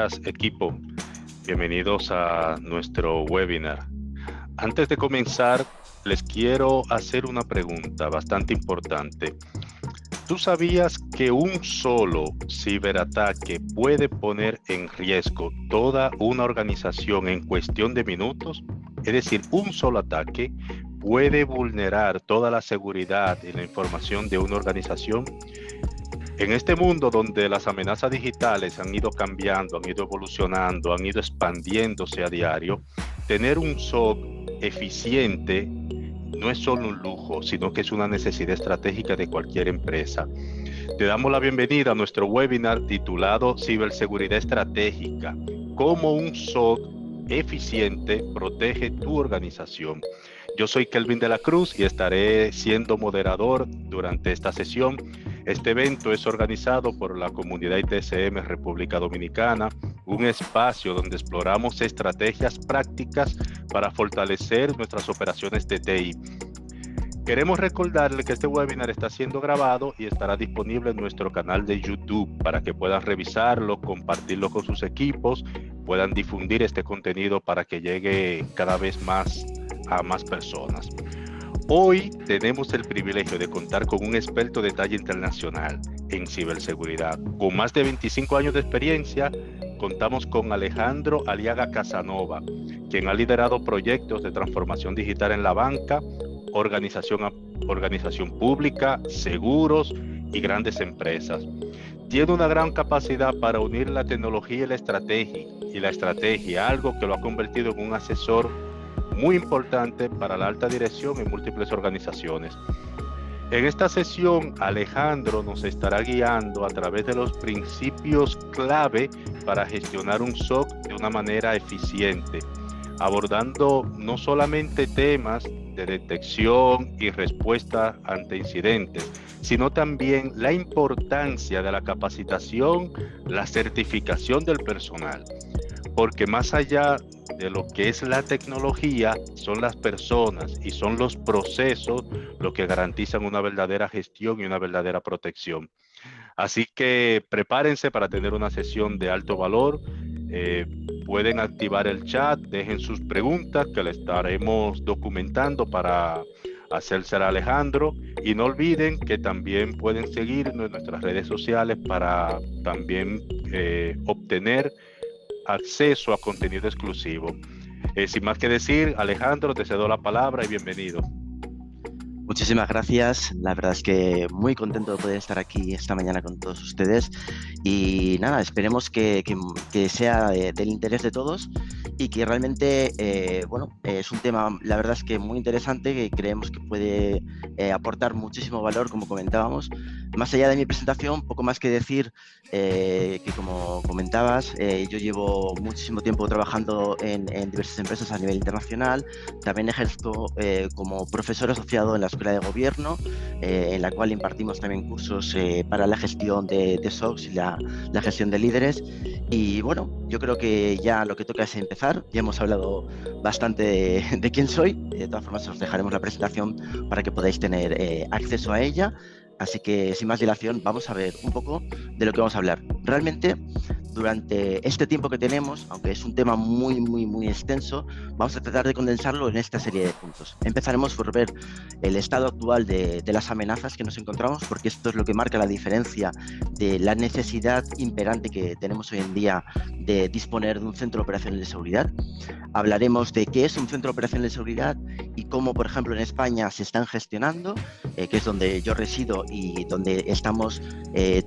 días, equipo. Bienvenidos a nuestro webinar. Antes de comenzar, les quiero hacer una pregunta bastante importante. ¿Tú sabías que un solo ciberataque puede poner en riesgo toda una organización en cuestión de minutos? Es decir, un solo ataque puede vulnerar toda la seguridad y la información de una organización. En este mundo donde las amenazas digitales han ido cambiando, han ido evolucionando, han ido expandiéndose a diario, tener un SOC eficiente no es solo un lujo, sino que es una necesidad estratégica de cualquier empresa. Te damos la bienvenida a nuestro webinar titulado Ciberseguridad Estratégica, cómo un SOC eficiente protege tu organización. Yo soy Kelvin de la Cruz y estaré siendo moderador durante esta sesión. Este evento es organizado por la comunidad ITSM República Dominicana, un espacio donde exploramos estrategias prácticas para fortalecer nuestras operaciones de TI. Queremos recordarle que este webinar está siendo grabado y estará disponible en nuestro canal de YouTube para que puedan revisarlo, compartirlo con sus equipos, puedan difundir este contenido para que llegue cada vez más a más personas. Hoy tenemos el privilegio de contar con un experto de talla internacional en ciberseguridad. Con más de 25 años de experiencia, contamos con Alejandro Aliaga Casanova, quien ha liderado proyectos de transformación digital en la banca, organización pública, seguros y grandes empresas. Tiene una gran capacidad para unir la tecnología y la estrategia, algo que lo ha convertido en un asesor muy importante para la alta dirección en múltiples organizaciones. En esta sesión, Alejandro nos estará guiando a través de los principios clave para gestionar un SOC de una manera eficiente, abordando no solamente temas de detección y respuesta ante incidentes, sino también la importancia de la capacitación, la certificación del personal, porque más allá de lo que es la tecnología, son las personas y son los procesos lo que garantizan una verdadera gestión y una verdadera protección. Así que prepárense para tener una sesión de alto valor. Pueden activar el chat, dejen sus preguntas que le estaremos documentando para hacérsela a Alejandro, y no olviden que también pueden seguirnos en nuestras redes sociales para también obtener acceso a contenido exclusivo. Sin más que decir, Alejandro, te cedo la palabra y bienvenido. Muchísimas gracias, la verdad es que muy contento de poder estar aquí esta mañana con todos ustedes y nada, esperemos que sea del interés de todos y que realmente, es un tema, la verdad es que muy interesante, que creemos que puede aportar muchísimo valor, como comentábamos. Más allá de mi presentación, poco más que decir, que como comentabas, yo llevo muchísimo tiempo trabajando en diversas empresas a nivel internacional. También ejerzo como profesor asociado en la Escuela de Gobierno, en la cual impartimos también cursos para la gestión de SOCs y la gestión de líderes. Y bueno, yo creo que ya lo que toca es empezar. Ya hemos hablado bastante de quién soy. De todas formas, os dejaremos la presentación para que podáis tener acceso a ella. Así que, sin más dilación, vamos a ver un poco de lo que vamos a hablar. Realmente, durante este tiempo que tenemos, aunque es un tema muy extenso, vamos a tratar de condensarlo en esta serie de puntos. Empezaremos por ver el estado actual de las amenazas que nos encontramos, porque esto es lo que marca la diferencia de la necesidad imperante que tenemos hoy en día de disponer de un centro de operaciones de seguridad. Hablaremos de qué es un centro de operaciones de seguridad y cómo, por ejemplo, en España se están gestionando, que es donde yo resido y donde estamos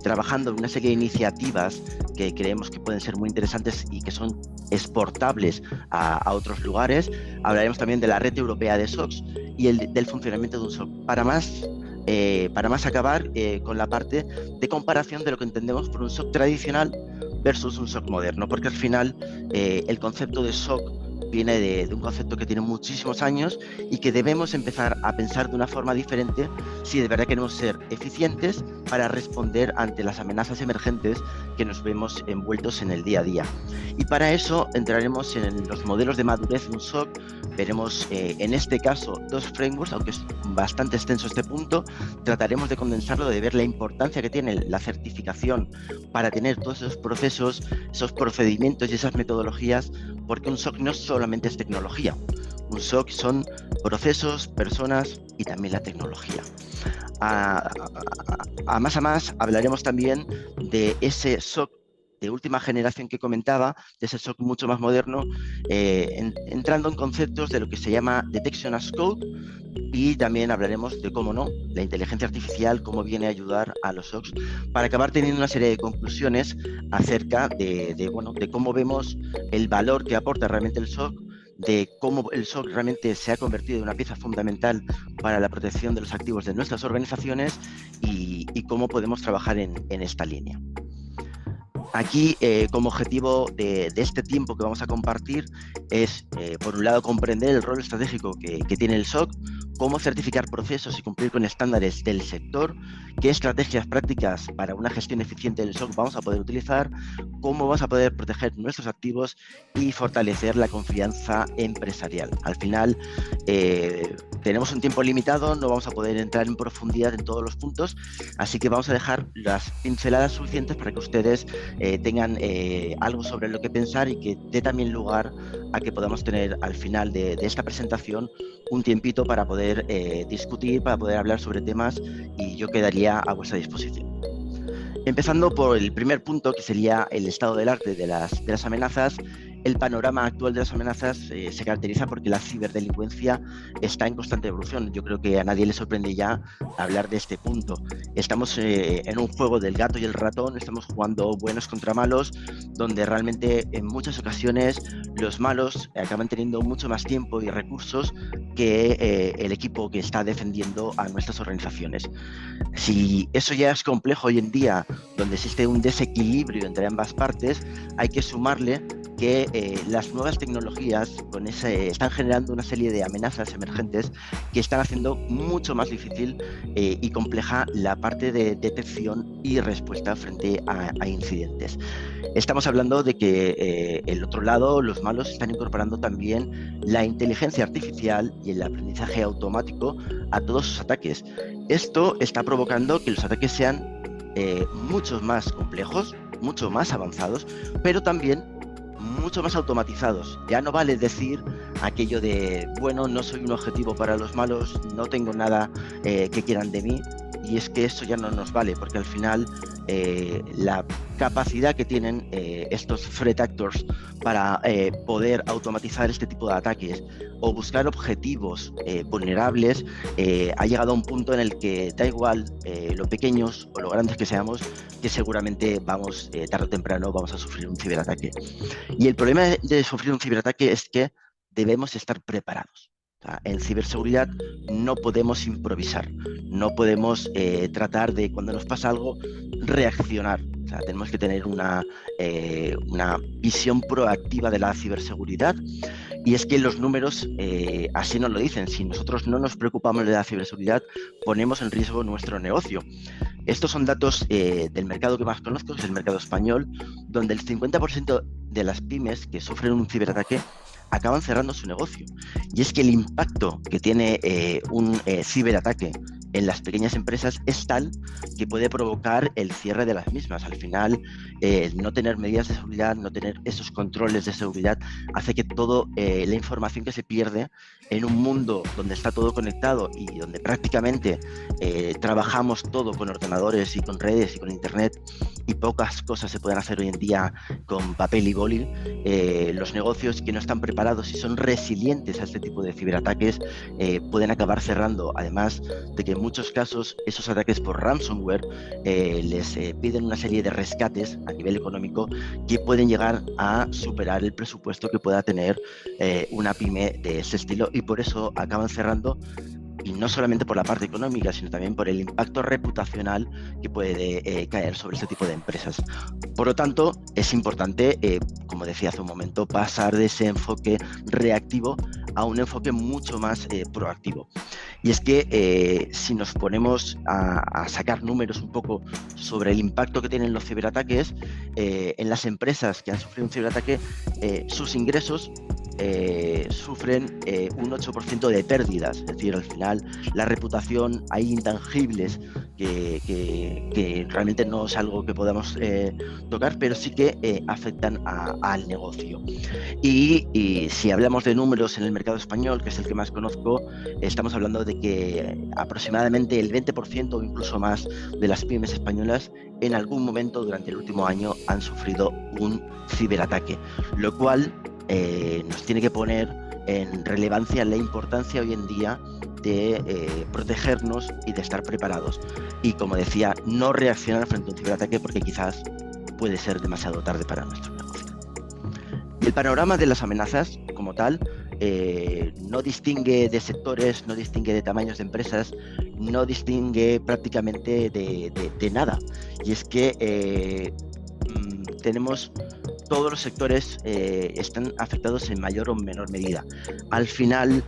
trabajando en una serie de iniciativas que creemos que pueden ser muy interesantes y que son exportables a otros lugares. Hablaremos también de la red europea de SOCs y del funcionamiento de un SOC. Para más acabar con la parte de comparación de lo que entendemos por un SOC tradicional versus un SOC moderno, porque al final el concepto de SOC viene de un concepto que tiene muchísimos años y que debemos empezar a pensar de una forma diferente si de verdad queremos ser eficientes para responder ante las amenazas emergentes que nos vemos envueltos en el día a día. Y para eso entraremos en los modelos de madurez de un SOC. Veremos en este caso 2 frameworks, aunque es bastante extenso este punto. Trataremos de condensarlo, de ver la importancia que tiene la certificación para tener todos esos procesos, esos procedimientos y esas metodologías, porque un SOC no solamente es tecnología. Un SOC son procesos, personas y también la tecnología. A más hablaremos también de ese SOC de última generación que comentaba, de ese SOC mucho más moderno, entrando en conceptos de lo que se llama Detection as Code, y también hablaremos de cómo no, la inteligencia artificial, cómo viene a ayudar a los SOCs, para acabar teniendo una serie de conclusiones acerca de cómo vemos el valor que aporta realmente el SOC, de cómo el SOC realmente se ha convertido en una pieza fundamental para la protección de los activos de nuestras organizaciones y cómo podemos trabajar en esta línea. Aquí, como objetivo de este tiempo que vamos a compartir, es, por un lado, comprender el rol estratégico que tiene el SOC, cómo certificar procesos y cumplir con estándares del sector, qué estrategias prácticas para una gestión eficiente del SOC vamos a poder utilizar, cómo vamos a poder proteger nuestros activos y fortalecer la confianza empresarial. Al final, tenemos un tiempo limitado, no vamos a poder entrar en profundidad en todos los puntos, así que vamos a dejar las pinceladas suficientes para que ustedes tengan algo sobre lo que pensar y que dé también lugar a que podamos tener al final de esta presentación un tiempito para poder discutir, para poder hablar sobre temas, y yo quedaría a vuestra disposición. Empezando por el primer punto, que sería el estado del arte de las amenazas. El panorama actual de las amenazas se caracteriza porque la ciberdelincuencia está en constante evolución. Yo creo que a nadie le sorprende ya hablar de este punto. Estamos en un juego del gato y el ratón, estamos jugando buenos contra malos, donde realmente en muchas ocasiones los malos acaban teniendo mucho más tiempo y recursos que el equipo que está defendiendo a nuestras organizaciones. Si eso ya es complejo hoy en día, donde existe un desequilibrio entre ambas partes, hay que sumarle que las nuevas tecnologías están generando una serie de amenazas emergentes que están haciendo mucho más difícil y compleja la parte de detección y respuesta frente a incidentes. Estamos hablando de que el otro lado, los malos, están incorporando también la inteligencia artificial y el aprendizaje automático a todos sus ataques. Esto está provocando que los ataques sean mucho más complejos, mucho más avanzados, pero también mucho más automatizados. Ya no vale decir aquello de, bueno, no soy un objetivo para los malos, no tengo nada que quieran de mí, y es que eso ya no nos vale, porque al final la capacidad que tienen estos threat actors para poder automatizar este tipo de ataques o buscar objetivos vulnerables ha llegado a un punto en el que da igual lo pequeños o lo grandes que seamos, que seguramente vamos, tarde o temprano, vamos a sufrir un ciberataque. Y el problema de sufrir un ciberataque es que debemos estar preparados. O sea, en ciberseguridad no podemos improvisar, no podemos tratar de, cuando nos pasa algo, reaccionar. O sea, tenemos que tener una visión proactiva de la ciberseguridad, y es que los números así nos lo dicen. Si nosotros no nos preocupamos de la ciberseguridad, ponemos en riesgo nuestro negocio. Estos son datos del mercado que más conozco, que es el mercado español, donde el 50% de las pymes que sufren un ciberataque acaban cerrando su negocio. Y es que el impacto que tiene un ciberataque en las pequeñas empresas es tal que puede provocar el cierre de las mismas. Al final, no tener medidas de seguridad, no tener esos controles de seguridad, hace que toda la información que se pierde en un mundo donde está todo conectado y donde prácticamente trabajamos todo con ordenadores y con redes y con internet, y pocas cosas se pueden hacer hoy en día con papel y boli, los negocios que no están preparados y son resilientes a este tipo de ciberataques pueden acabar cerrando, además de que en muchos casos esos ataques por ransomware les piden una serie de rescates a nivel económico que pueden llegar a superar el presupuesto que pueda tener una pyme de ese estilo, y por eso acaban cerrando y no solamente por la parte económica, sino también por el impacto reputacional que puede caer sobre este tipo de empresas. Por lo tanto, es importante, como decía hace un momento, pasar de ese enfoque reactivo a un enfoque mucho más proactivo. Y es que si nos ponemos a sacar números un poco sobre el impacto que tienen los ciberataques, en las empresas que han sufrido un ciberataque, sus ingresos sufren un 8% de pérdidas. Es decir, al final la reputación, hay intangibles que realmente no es algo que podamos tocar, pero sí que afectan al negocio. Y si hablamos de números en el mercado español, que es el que más conozco, estamos hablando de que aproximadamente el 20% o incluso más de las pymes españolas en algún momento durante el último año han sufrido un ciberataque, lo cual nos tiene que poner en relevancia la importancia hoy en día de protegernos y de estar preparados. Y como decía, no reaccionar frente a un ciberataque porque quizás puede ser demasiado tarde para nuestro negocio. El panorama de las amenazas como tal no distingue de sectores, no distingue de tamaños de empresas, no distingue prácticamente de nada. Y es que tenemos todos los sectores están afectados en mayor o menor medida. Al final,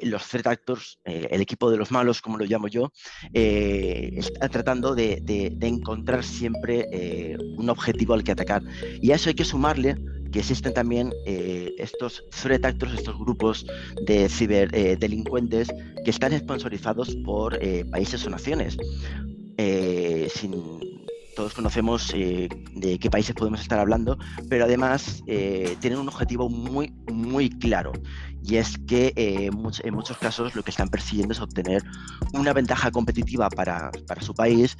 los threat actors, el equipo de los malos, como lo llamo yo, está tratando de encontrar siempre un objetivo al que atacar. Y a eso hay que sumarle que existen también estos threat actors, estos grupos de ciberdelincuentes que están sponsorizados por países o naciones. Todos conocemos de qué países podemos estar hablando, pero además tienen un objetivo muy, muy claro, y es que en muchos casos lo que están persiguiendo es obtener una ventaja competitiva para su país,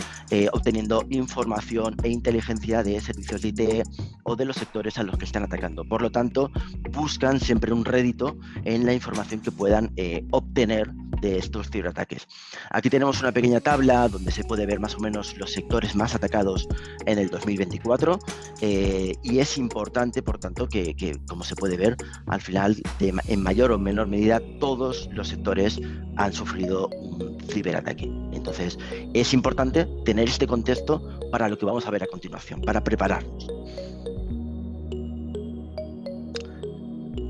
obteniendo información e inteligencia de servicios de IT o de los sectores a los que están atacando. Por lo tanto, buscan siempre un rédito en la información que puedan obtener de estos ciberataques. Aquí tenemos una pequeña tabla donde se puede ver más o menos los sectores más atacados en el 2024 y es importante, por tanto, que como se puede ver, al final, en mayor o menor medida, todos los sectores han sufrido un ciberataque. Entonces, es importante tener este contexto para lo que vamos a ver a continuación, para prepararnos.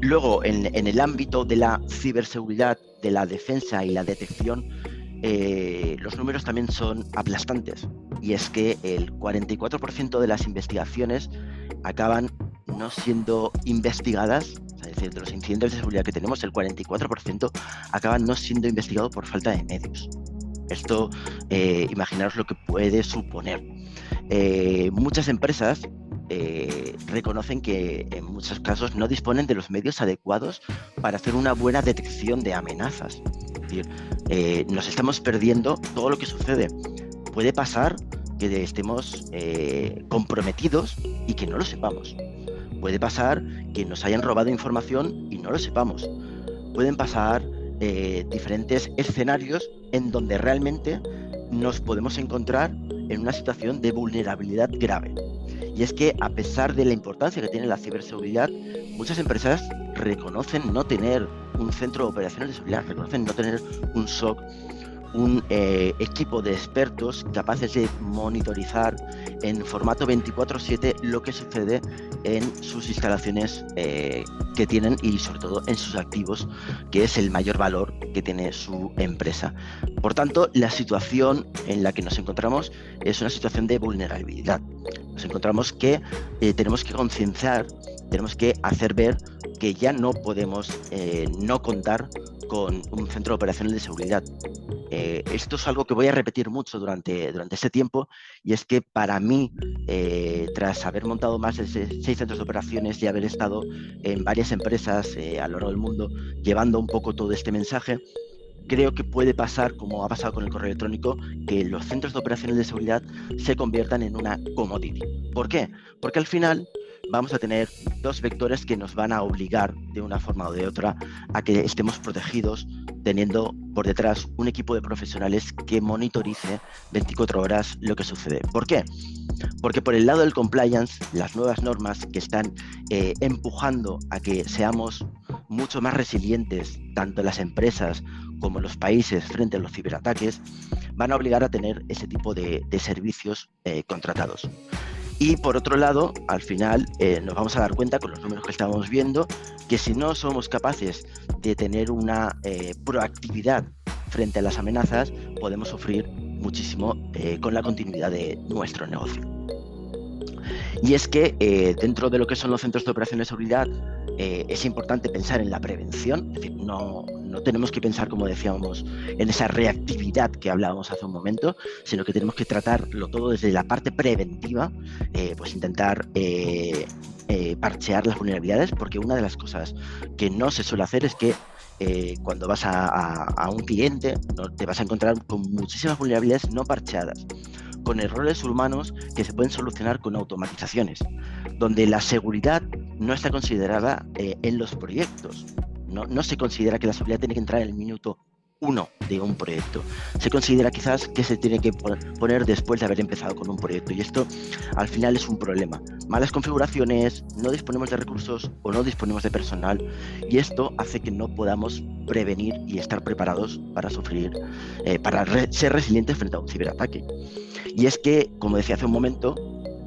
Luego, en el ámbito de la ciberseguridad, de la defensa y la detección, los números también son aplastantes. Y es que el 44% de las investigaciones acaban no siendo investigadas, es decir, de los incidentes de seguridad que tenemos, el 44% acaban no siendo investigados por falta de medios. Esto, imaginaros lo que puede suponer. Muchas empresas reconocen que en muchos casos no disponen de los medios adecuados para hacer una buena detección de amenazas. Es decir, nos estamos perdiendo todo lo que sucede. Puede pasar que estemos comprometidos y que no lo sepamos. Puede pasar que nos hayan robado información y no lo sepamos. Pueden pasar diferentes escenarios en donde realmente nos podemos encontrar en una situación de vulnerabilidad grave. Y es que, a pesar de la importancia que tiene la ciberseguridad, muchas empresas reconocen no tener un centro de operaciones de seguridad, reconocen no tener un SOC, un equipo de expertos capaces de monitorizar en formato 24/7 lo que sucede en sus instalaciones que tienen y sobre todo en sus activos, que es el mayor valor que tiene su empresa. Por tanto, la situación en la que nos encontramos es una situación de vulnerabilidad. Nos encontramos que tenemos que concienciar, tenemos que hacer ver que ya no podemos no contar con un centro de operaciones de seguridad. Esto es algo que voy a repetir mucho durante este tiempo, y es que para mí, tras haber montado más de 6 centros de operaciones y haber estado en varias empresas a lo largo del mundo llevando un poco todo este mensaje, creo que puede pasar, como ha pasado con el correo electrónico, que los centros de operaciones de seguridad se conviertan en una commodity. ¿Por qué? Porque al final vamos a tener dos vectores que nos van a obligar de una forma o de otra a que estemos protegidos, teniendo por detrás un equipo de profesionales que monitorice 24 horas lo que sucede. ¿Por qué? Porque por el lado del compliance, las nuevas normas que están empujando a que seamos mucho más resilientes, tanto las empresas como los países frente a los ciberataques, van a obligar a tener ese tipo de servicios contratados. Y por otro lado, al final nos vamos a dar cuenta con los números que estamos viendo que si no somos capaces de tener una proactividad frente a las amenazas, podemos sufrir muchísimo con la continuidad de nuestro negocio. Y es que dentro de lo que son los centros de operaciones de seguridad es importante pensar en la prevención, es decir, no tenemos que pensar, como decíamos, en esa reactividad que hablábamos hace un momento, sino que tenemos que tratarlo todo desde la parte preventiva, pues intentar parchear las vulnerabilidades, porque una de las cosas que no se suele hacer es que cuando vas a un cliente, ¿no?, te vas a encontrar con muchísimas vulnerabilidades no parcheadas, con errores humanos que se pueden solucionar con automatizaciones, donde la seguridad no está considerada en los proyectos. No se considera que la seguridad tiene que entrar en el minuto 1 de un proyecto. Se considera quizás que se tiene que poner después de haber empezado con un proyecto, y esto al final es un problema. Malas configuraciones, no disponemos de recursos o no disponemos de personal, y esto hace que no podamos prevenir y estar preparados para sufrir, ser resilientes frente a un ciberataque. Y es que, como decía hace un momento,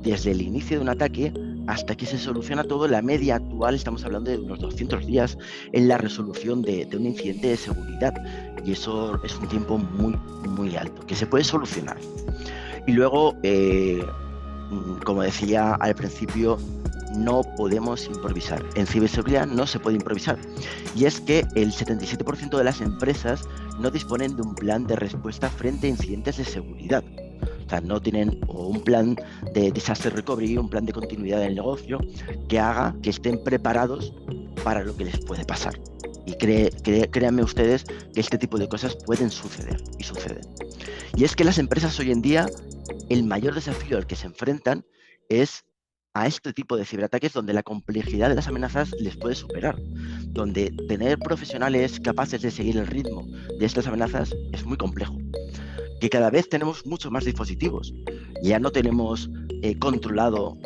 desde el inicio de un ataque hasta que se soluciona todo, la media actual estamos hablando de unos 200 días en la resolución de un incidente de seguridad, y eso es un tiempo muy, muy alto, que se puede solucionar. Y luego, como decía al principio, no podemos improvisar. En ciberseguridad no se puede improvisar, y es que el 77% de las empresas no disponen de un plan de respuesta frente a incidentes de seguridad. O sea, no tienen un plan de disaster recovery, un plan de continuidad del negocio que haga que estén preparados para lo que les puede pasar. Y créanme ustedes que este tipo de cosas pueden suceder y suceden. Y es que las empresas hoy en día, el mayor desafío al que se enfrentan es a este tipo de ciberataques, donde la complejidad de las amenazas les puede superar, donde tener profesionales capaces de seguir el ritmo de estas amenazas es muy complejo. Que cada vez tenemos muchos más dispositivos, ya no tenemos controlado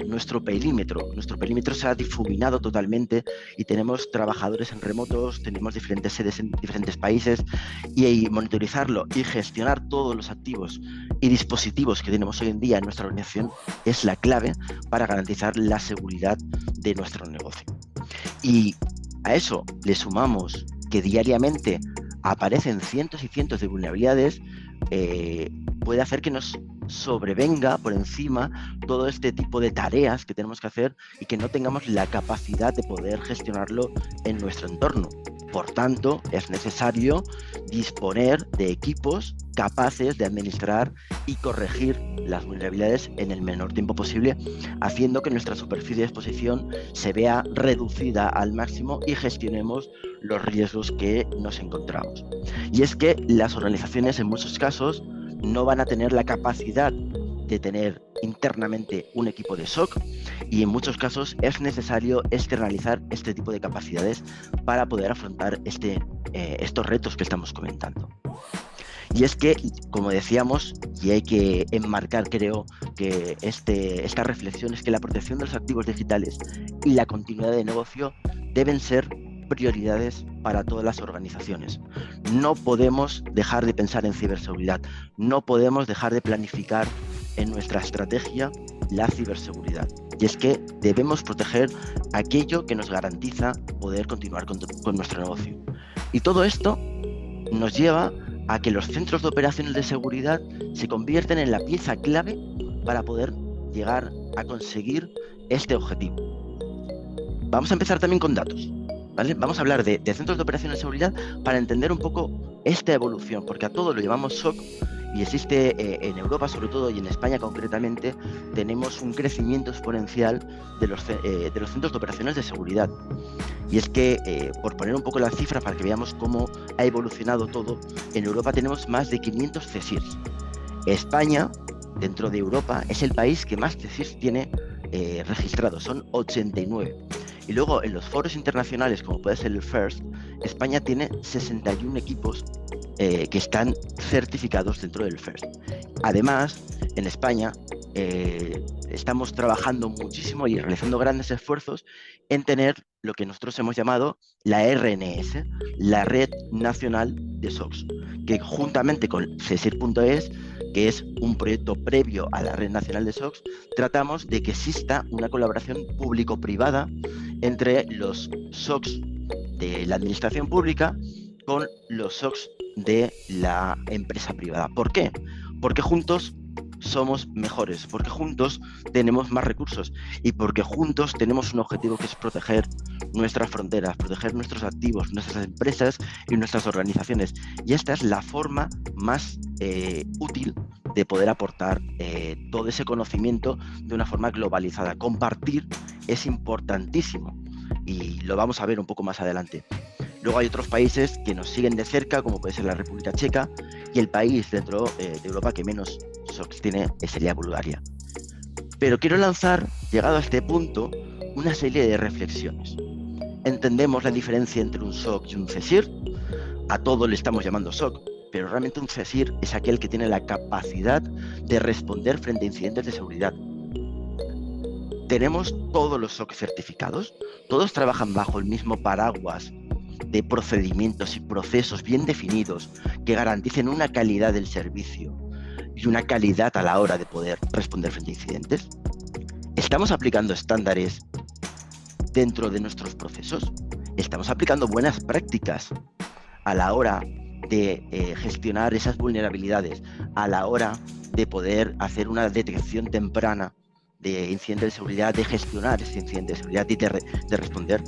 nuestro perímetro se ha difuminado totalmente, y tenemos trabajadores en remotos, tenemos diferentes sedes en diferentes países, y monitorizarlo y gestionar todos los activos y dispositivos que tenemos hoy en día en nuestra organización es la clave para garantizar la seguridad de nuestro negocio. Y a eso le sumamos que diariamente aparecen cientos y cientos de vulnerabilidades, puede hacer que nos sobrevenga por encima todo este tipo de tareas que tenemos que hacer y que no tengamos la capacidad de poder gestionarlo en nuestro entorno. Por tanto, es necesario disponer de equipos capaces de administrar y corregir las vulnerabilidades en el menor tiempo posible, haciendo que nuestra superficie de exposición se vea reducida al máximo y gestionemos los riesgos que nos encontramos. Y es que las organizaciones en muchos casos no van a tener la capacidad de tener internamente un equipo de SOC, y en muchos casos es necesario externalizar este tipo de capacidades para poder afrontar estos retos que estamos comentando. Y es que, como decíamos, y hay que enmarcar, creo, que esta reflexión es que la protección de los activos digitales y la continuidad de negocio deben ser prioridades para todas las organizaciones. No podemos dejar de pensar en ciberseguridad, no podemos dejar de planificar en nuestra estrategia la ciberseguridad. Y es que debemos proteger aquello que nos garantiza poder continuar con nuestro negocio. Y todo esto nos lleva a que los centros de operaciones de seguridad se convierten en la pieza clave para poder llegar a conseguir este objetivo. Vamos a empezar también con datos, ¿vale? Vamos a hablar de centros de operaciones de seguridad para entender un poco esta evolución, porque a todo lo llamamos SOC, y existe en Europa sobre todo, y en España concretamente, tenemos un crecimiento exponencial de los centros de operaciones de seguridad. Y es que, por poner un poco las cifras para que veamos cómo ha evolucionado todo, en Europa tenemos más de 500 CSIRs. España, dentro de Europa, es el país que más CSIRs tiene registrados, son 89. Y luego en los foros internacionales, como puede ser el FIRST, España tiene 61 equipos que están certificados dentro del FIRST. Además, en España estamos trabajando muchísimo y realizando grandes esfuerzos en tener lo que nosotros hemos llamado la RNS, la Red Nacional de SOCs, que juntamente con CSIR.es, que es un proyecto previo a la Red Nacional de SOCs, tratamos de que exista una colaboración público-privada entre los SOCs de la administración pública con los SOCs de la empresa privada. ¿Por qué? Porque juntos somos mejores, porque juntos tenemos más recursos y porque juntos tenemos un objetivo que es proteger nuestras fronteras, proteger nuestros activos, nuestras empresas y nuestras organizaciones. Y esta es la forma más útil de poder aportar todo ese conocimiento de una forma globalizada. Compartir es importantísimo y lo vamos a ver un poco más adelante. Luego hay otros países que nos siguen de cerca, como puede ser la República Checa, y el país dentro de Europa que menos SOCs tiene sería Bulgaria. Pero quiero lanzar, llegado a este punto, una serie de reflexiones. Entendemos la diferencia entre un SOC y un CSIR. A todos le estamos llamando SOC, pero realmente un CSIR es aquel que tiene la capacidad de responder frente a incidentes de seguridad. Tenemos todos los SOC certificados, todos trabajan bajo el mismo paraguas de procedimientos y procesos bien definidos que garanticen una calidad del servicio y una calidad a la hora de poder responder frente a incidentes. ¿Estamos aplicando estándares dentro de nuestros procesos? ¿Estamos aplicando buenas prácticas a la hora de gestionar esas vulnerabilidades, a la hora de poder hacer una detección temprana de incidentes de seguridad, de gestionar ese incidente de seguridad y de responder?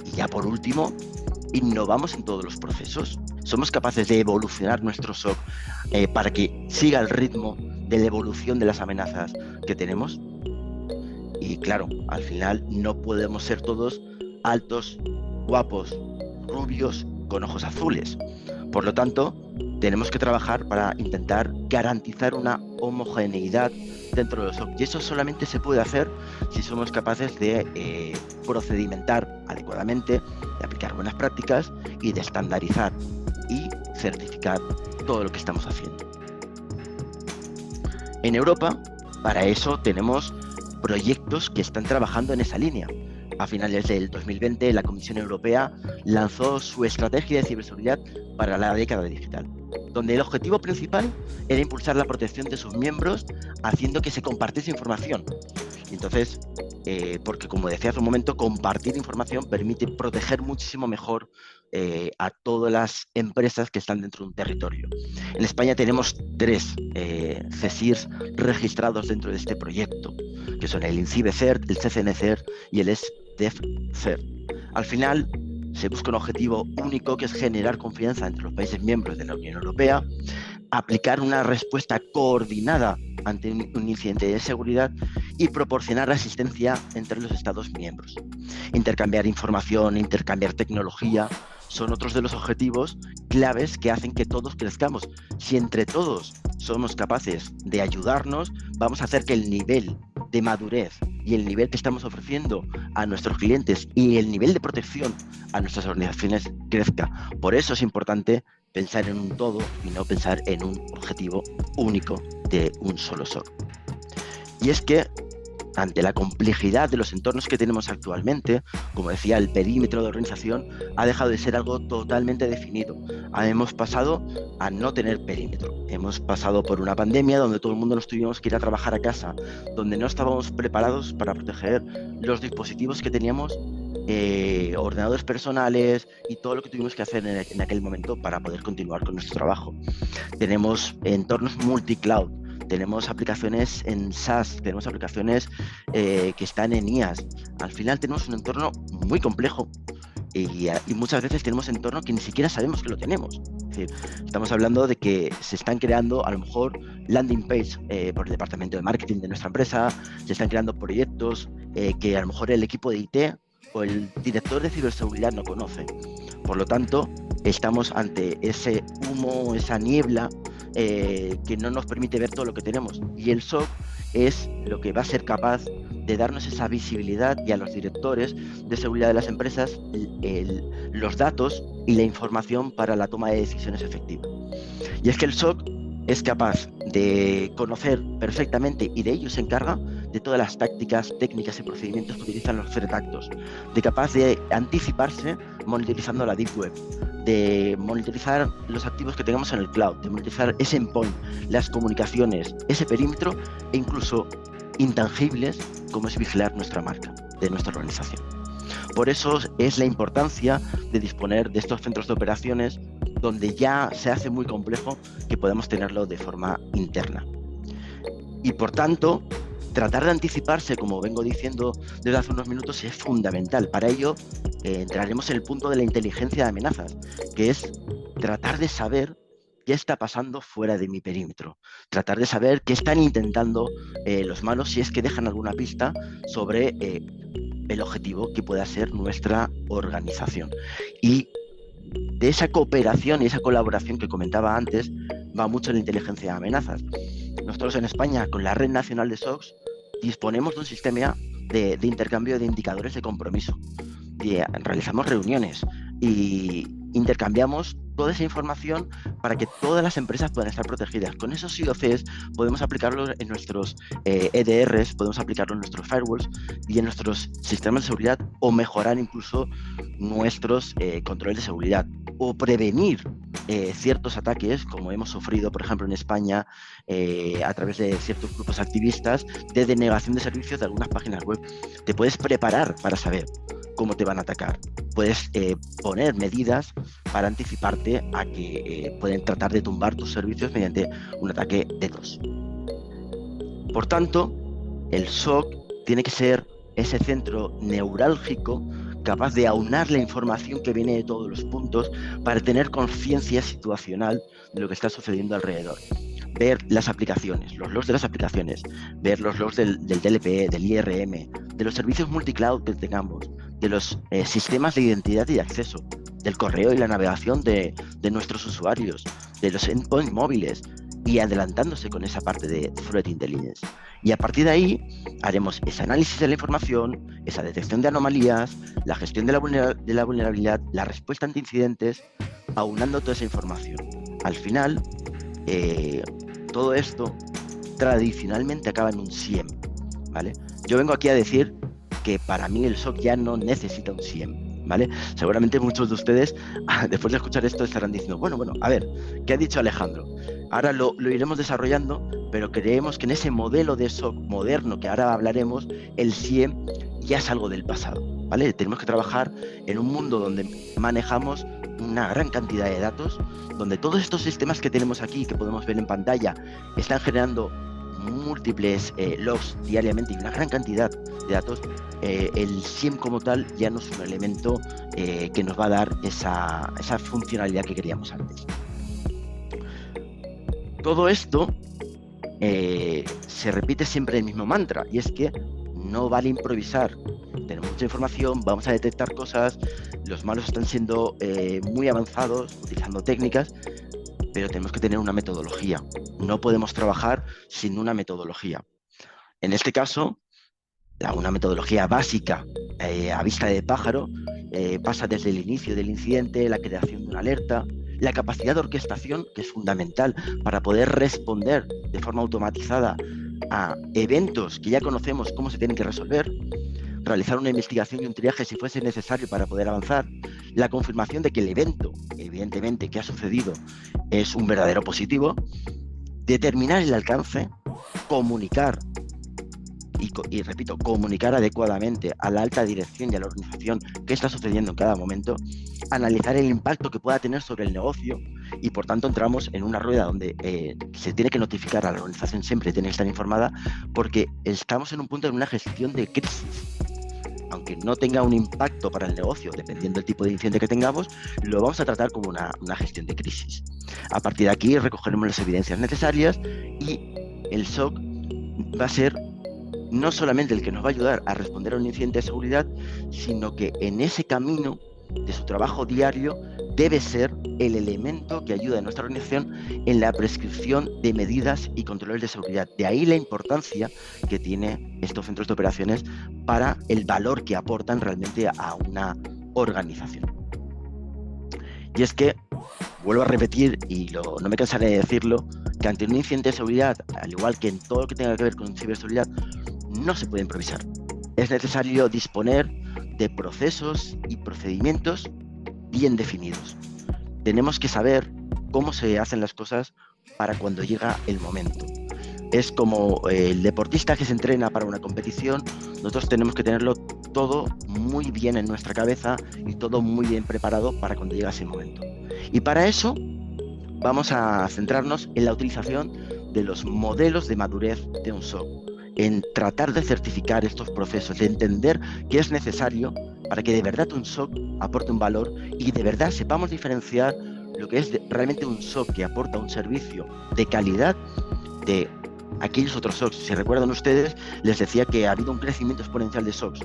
Y ya por último, innovamos en todos los procesos. Somos capaces de evolucionar nuestro SOC para que siga el ritmo de la evolución de las amenazas que tenemos. Y claro, al final no podemos ser todos altos, guapos, rubios, con ojos azules. Por lo tanto, tenemos que trabajar para intentar garantizar una homogeneidad dentro de los SOC. Y eso solamente se puede hacer si somos capaces de procedimentar adecuadamente, de aplicar buenas prácticas y de estandarizar y certificar todo lo que estamos haciendo. En Europa, para eso tenemos proyectos que están trabajando en esa línea. A finales del 2020, la Comisión Europea lanzó su estrategia de ciberseguridad para la década digital, donde el objetivo principal era impulsar la protección de sus miembros, haciendo que se compartiese información. Y entonces, porque como decía hace un momento, compartir información permite proteger muchísimo mejor a todas las empresas que están dentro de un territorio. En España tenemos 3 CSIRs registrados dentro de este proyecto, que son el INCIBE-CERT, el CCN-CERT y el SDEF-CERT. Al final, se busca un objetivo único, que es generar confianza entre los países miembros de la Unión Europea, aplicar una respuesta coordinada ante un incidente de seguridad y proporcionar asistencia entre los Estados miembros. Intercambiar información, intercambiar tecnología, son otros de los objetivos claves que hacen que todos crezcamos. Si entre todos somos capaces de ayudarnos, vamos a hacer que el nivel de madurez y el nivel que estamos ofreciendo a nuestros clientes y el nivel de protección a nuestras organizaciones crezca. Por eso es importante pensar en un todo y no pensar en un objetivo único de un solo SOC. Y es que ante la complejidad de los entornos que tenemos actualmente, como decía, el perímetro de organización ha dejado de ser algo totalmente definido. Hemos pasado a no tener perímetro. Hemos pasado por una pandemia donde todo el mundo nos tuvimos que ir a trabajar a casa, donde no estábamos preparados para proteger los dispositivos que teníamos, ordenadores personales y todo lo que tuvimos que hacer en aquel momento para poder continuar con nuestro trabajo. Tenemos entornos multicloud. Tenemos aplicaciones en SaaS, tenemos aplicaciones que están en IaaS. Al final tenemos un entorno muy complejo y muchas veces tenemos entornos que ni siquiera sabemos que lo tenemos. Es decir, estamos hablando de que se están creando a lo mejor landing page por el departamento de marketing de nuestra empresa, se están creando proyectos que a lo mejor el equipo de IT o el director de ciberseguridad no conoce. Por lo tanto, estamos ante ese humo, esa niebla que no nos permite ver todo lo que tenemos, y el SOC es lo que va a ser capaz de darnos esa visibilidad y a los directores de seguridad de las empresas los datos y la información para la toma de decisiones efectivas. Y es que el SOC es capaz de conocer perfectamente, y de ello se encarga, de todas las tácticas, técnicas y procedimientos que utilizan los threat actors, de capaz de anticiparse monitorizando la Deep Web, de monitorizar los activos que tengamos en el cloud, de monitorizar ese endpoint, las comunicaciones, ese perímetro, e incluso intangibles como es vigilar nuestra marca de nuestra organización. Por eso es la importancia de disponer de estos centros de operaciones donde ya se hace muy complejo que podamos tenerlo de forma interna. Y por tanto, tratar de anticiparse, como vengo diciendo desde hace unos minutos, es fundamental. Para ello, entraremos en el punto de la inteligencia de amenazas, que es tratar de saber qué está pasando fuera de mi perímetro, tratar de saber qué están intentando los malos, si es que dejan alguna pista sobre el objetivo que pueda ser nuestra organización. Y de esa cooperación y esa colaboración que comentaba antes, va mucho la inteligencia de amenazas. Nosotros en España, con la Red Nacional de SOCs, disponemos de un sistema de intercambio de indicadores de compromiso. Realizamos reuniones y intercambiamos toda esa información para que todas las empresas puedan estar protegidas. Con esos IOCs podemos aplicarlos en nuestros EDRs, podemos aplicarlo en nuestros firewalls y en nuestros sistemas de seguridad, o mejorar incluso nuestros controles de seguridad, o prevenir ciertos ataques, como hemos sufrido, por ejemplo, en España, a través de ciertos grupos activistas, de denegación de servicios de algunas páginas web. Te puedes preparar para saber cómo te van a atacar. Puedes poner medidas para anticiparte a que pueden tratar de tumbar tus servicios mediante un ataque DDoS. Por tanto, el SOC tiene que ser ese centro neurálgico capaz de aunar la información que viene de todos los puntos para tener conciencia situacional de lo que está sucediendo alrededor. Ver las aplicaciones, los logs de las aplicaciones, ver los logs del DLP, del IRM, de los servicios multicloud que tengamos, de los sistemas de identidad y de acceso, del correo y la navegación de nuestros usuarios, de los endpoints móviles, y adelantándose con esa parte de Threat Intelligence. Y a partir de ahí haremos ese análisis de la información, esa detección de anomalías, la gestión de la vulnerabilidad, la respuesta ante incidentes, aunando toda esa información. Al final, todo esto tradicionalmente acaba en un SIEM, ¿vale? Yo vengo aquí a decir que para mí el SOC ya no necesita un SIEM, ¿vale? Seguramente muchos de ustedes, después de escuchar esto, estarán diciendo, bueno, a ver, ¿qué ha dicho Alejandro? Ahora lo iremos desarrollando, pero creemos que en ese modelo de SOC moderno que ahora hablaremos, el SIEM ya es algo del pasado, ¿vale? Tenemos que trabajar en un mundo donde manejamos una gran cantidad de datos, donde todos estos sistemas que tenemos aquí, que podemos ver en pantalla, están generando múltiples logs diariamente y una gran cantidad de datos. El SIEM como tal ya no es un elemento que nos va a dar esa funcionalidad que queríamos antes. Todo esto se repite siempre el mismo mantra, y es que no vale improvisar. Tenemos mucha información, vamos a detectar cosas, los malos están siendo muy avanzados, utilizando técnicas, pero tenemos que tener una metodología. No podemos trabajar sin una metodología. En este caso, una metodología básica a vista de pájaro pasa desde el inicio del incidente, la creación de una alerta, la capacidad de orquestación, que es fundamental para poder responder de forma automatizada a eventos que ya conocemos cómo se tienen que resolver, realizar una investigación y un triaje si fuese necesario para poder avanzar, la confirmación de que el evento, evidentemente, que ha sucedido es un verdadero positivo, determinar el alcance, comunicar y repito, comunicar adecuadamente a la alta dirección y a la organización qué está sucediendo en cada momento, analizar el impacto que pueda tener sobre el negocio, y por tanto entramos en una rueda donde se tiene que notificar a la organización, siempre tiene que estar informada, porque estamos en un punto de una gestión de crisis. Aunque no tenga un impacto para el negocio, dependiendo del tipo de incidente que tengamos, lo vamos a tratar como una gestión de crisis. A partir de aquí recogeremos las evidencias necesarias, y el SOC va a ser no solamente el que nos va a ayudar a responder a un incidente de seguridad, sino que en ese camino de su trabajo diario debe ser el elemento que ayuda a nuestra organización en la prescripción de medidas y controles de seguridad. De ahí la importancia que tiene estos centros de operaciones para el valor que aportan realmente a una organización. Y es que, vuelvo a repetir, y no me cansaré de decirlo, que ante un incidente de seguridad, al igual que en todo lo que tenga que ver con ciberseguridad, no se puede improvisar. Es necesario disponer de procesos y procedimientos bien definidos. Tenemos que saber cómo se hacen las cosas para cuando llega el momento. Es como el deportista que se entrena para una competición, nosotros tenemos que tenerlo todo muy bien en nuestra cabeza y todo muy bien preparado para cuando llega ese momento. Y para eso vamos a centrarnos en la utilización de los modelos de madurez de un SOC, en tratar de certificar estos procesos, de entender qué es necesario para que de verdad un SOC aporte un valor y de verdad sepamos diferenciar lo que es realmente un SOC que aporta un servicio de calidad de aquellos otros SOCs. Si recuerdan ustedes, les decía que ha habido un crecimiento exponencial de SOCs.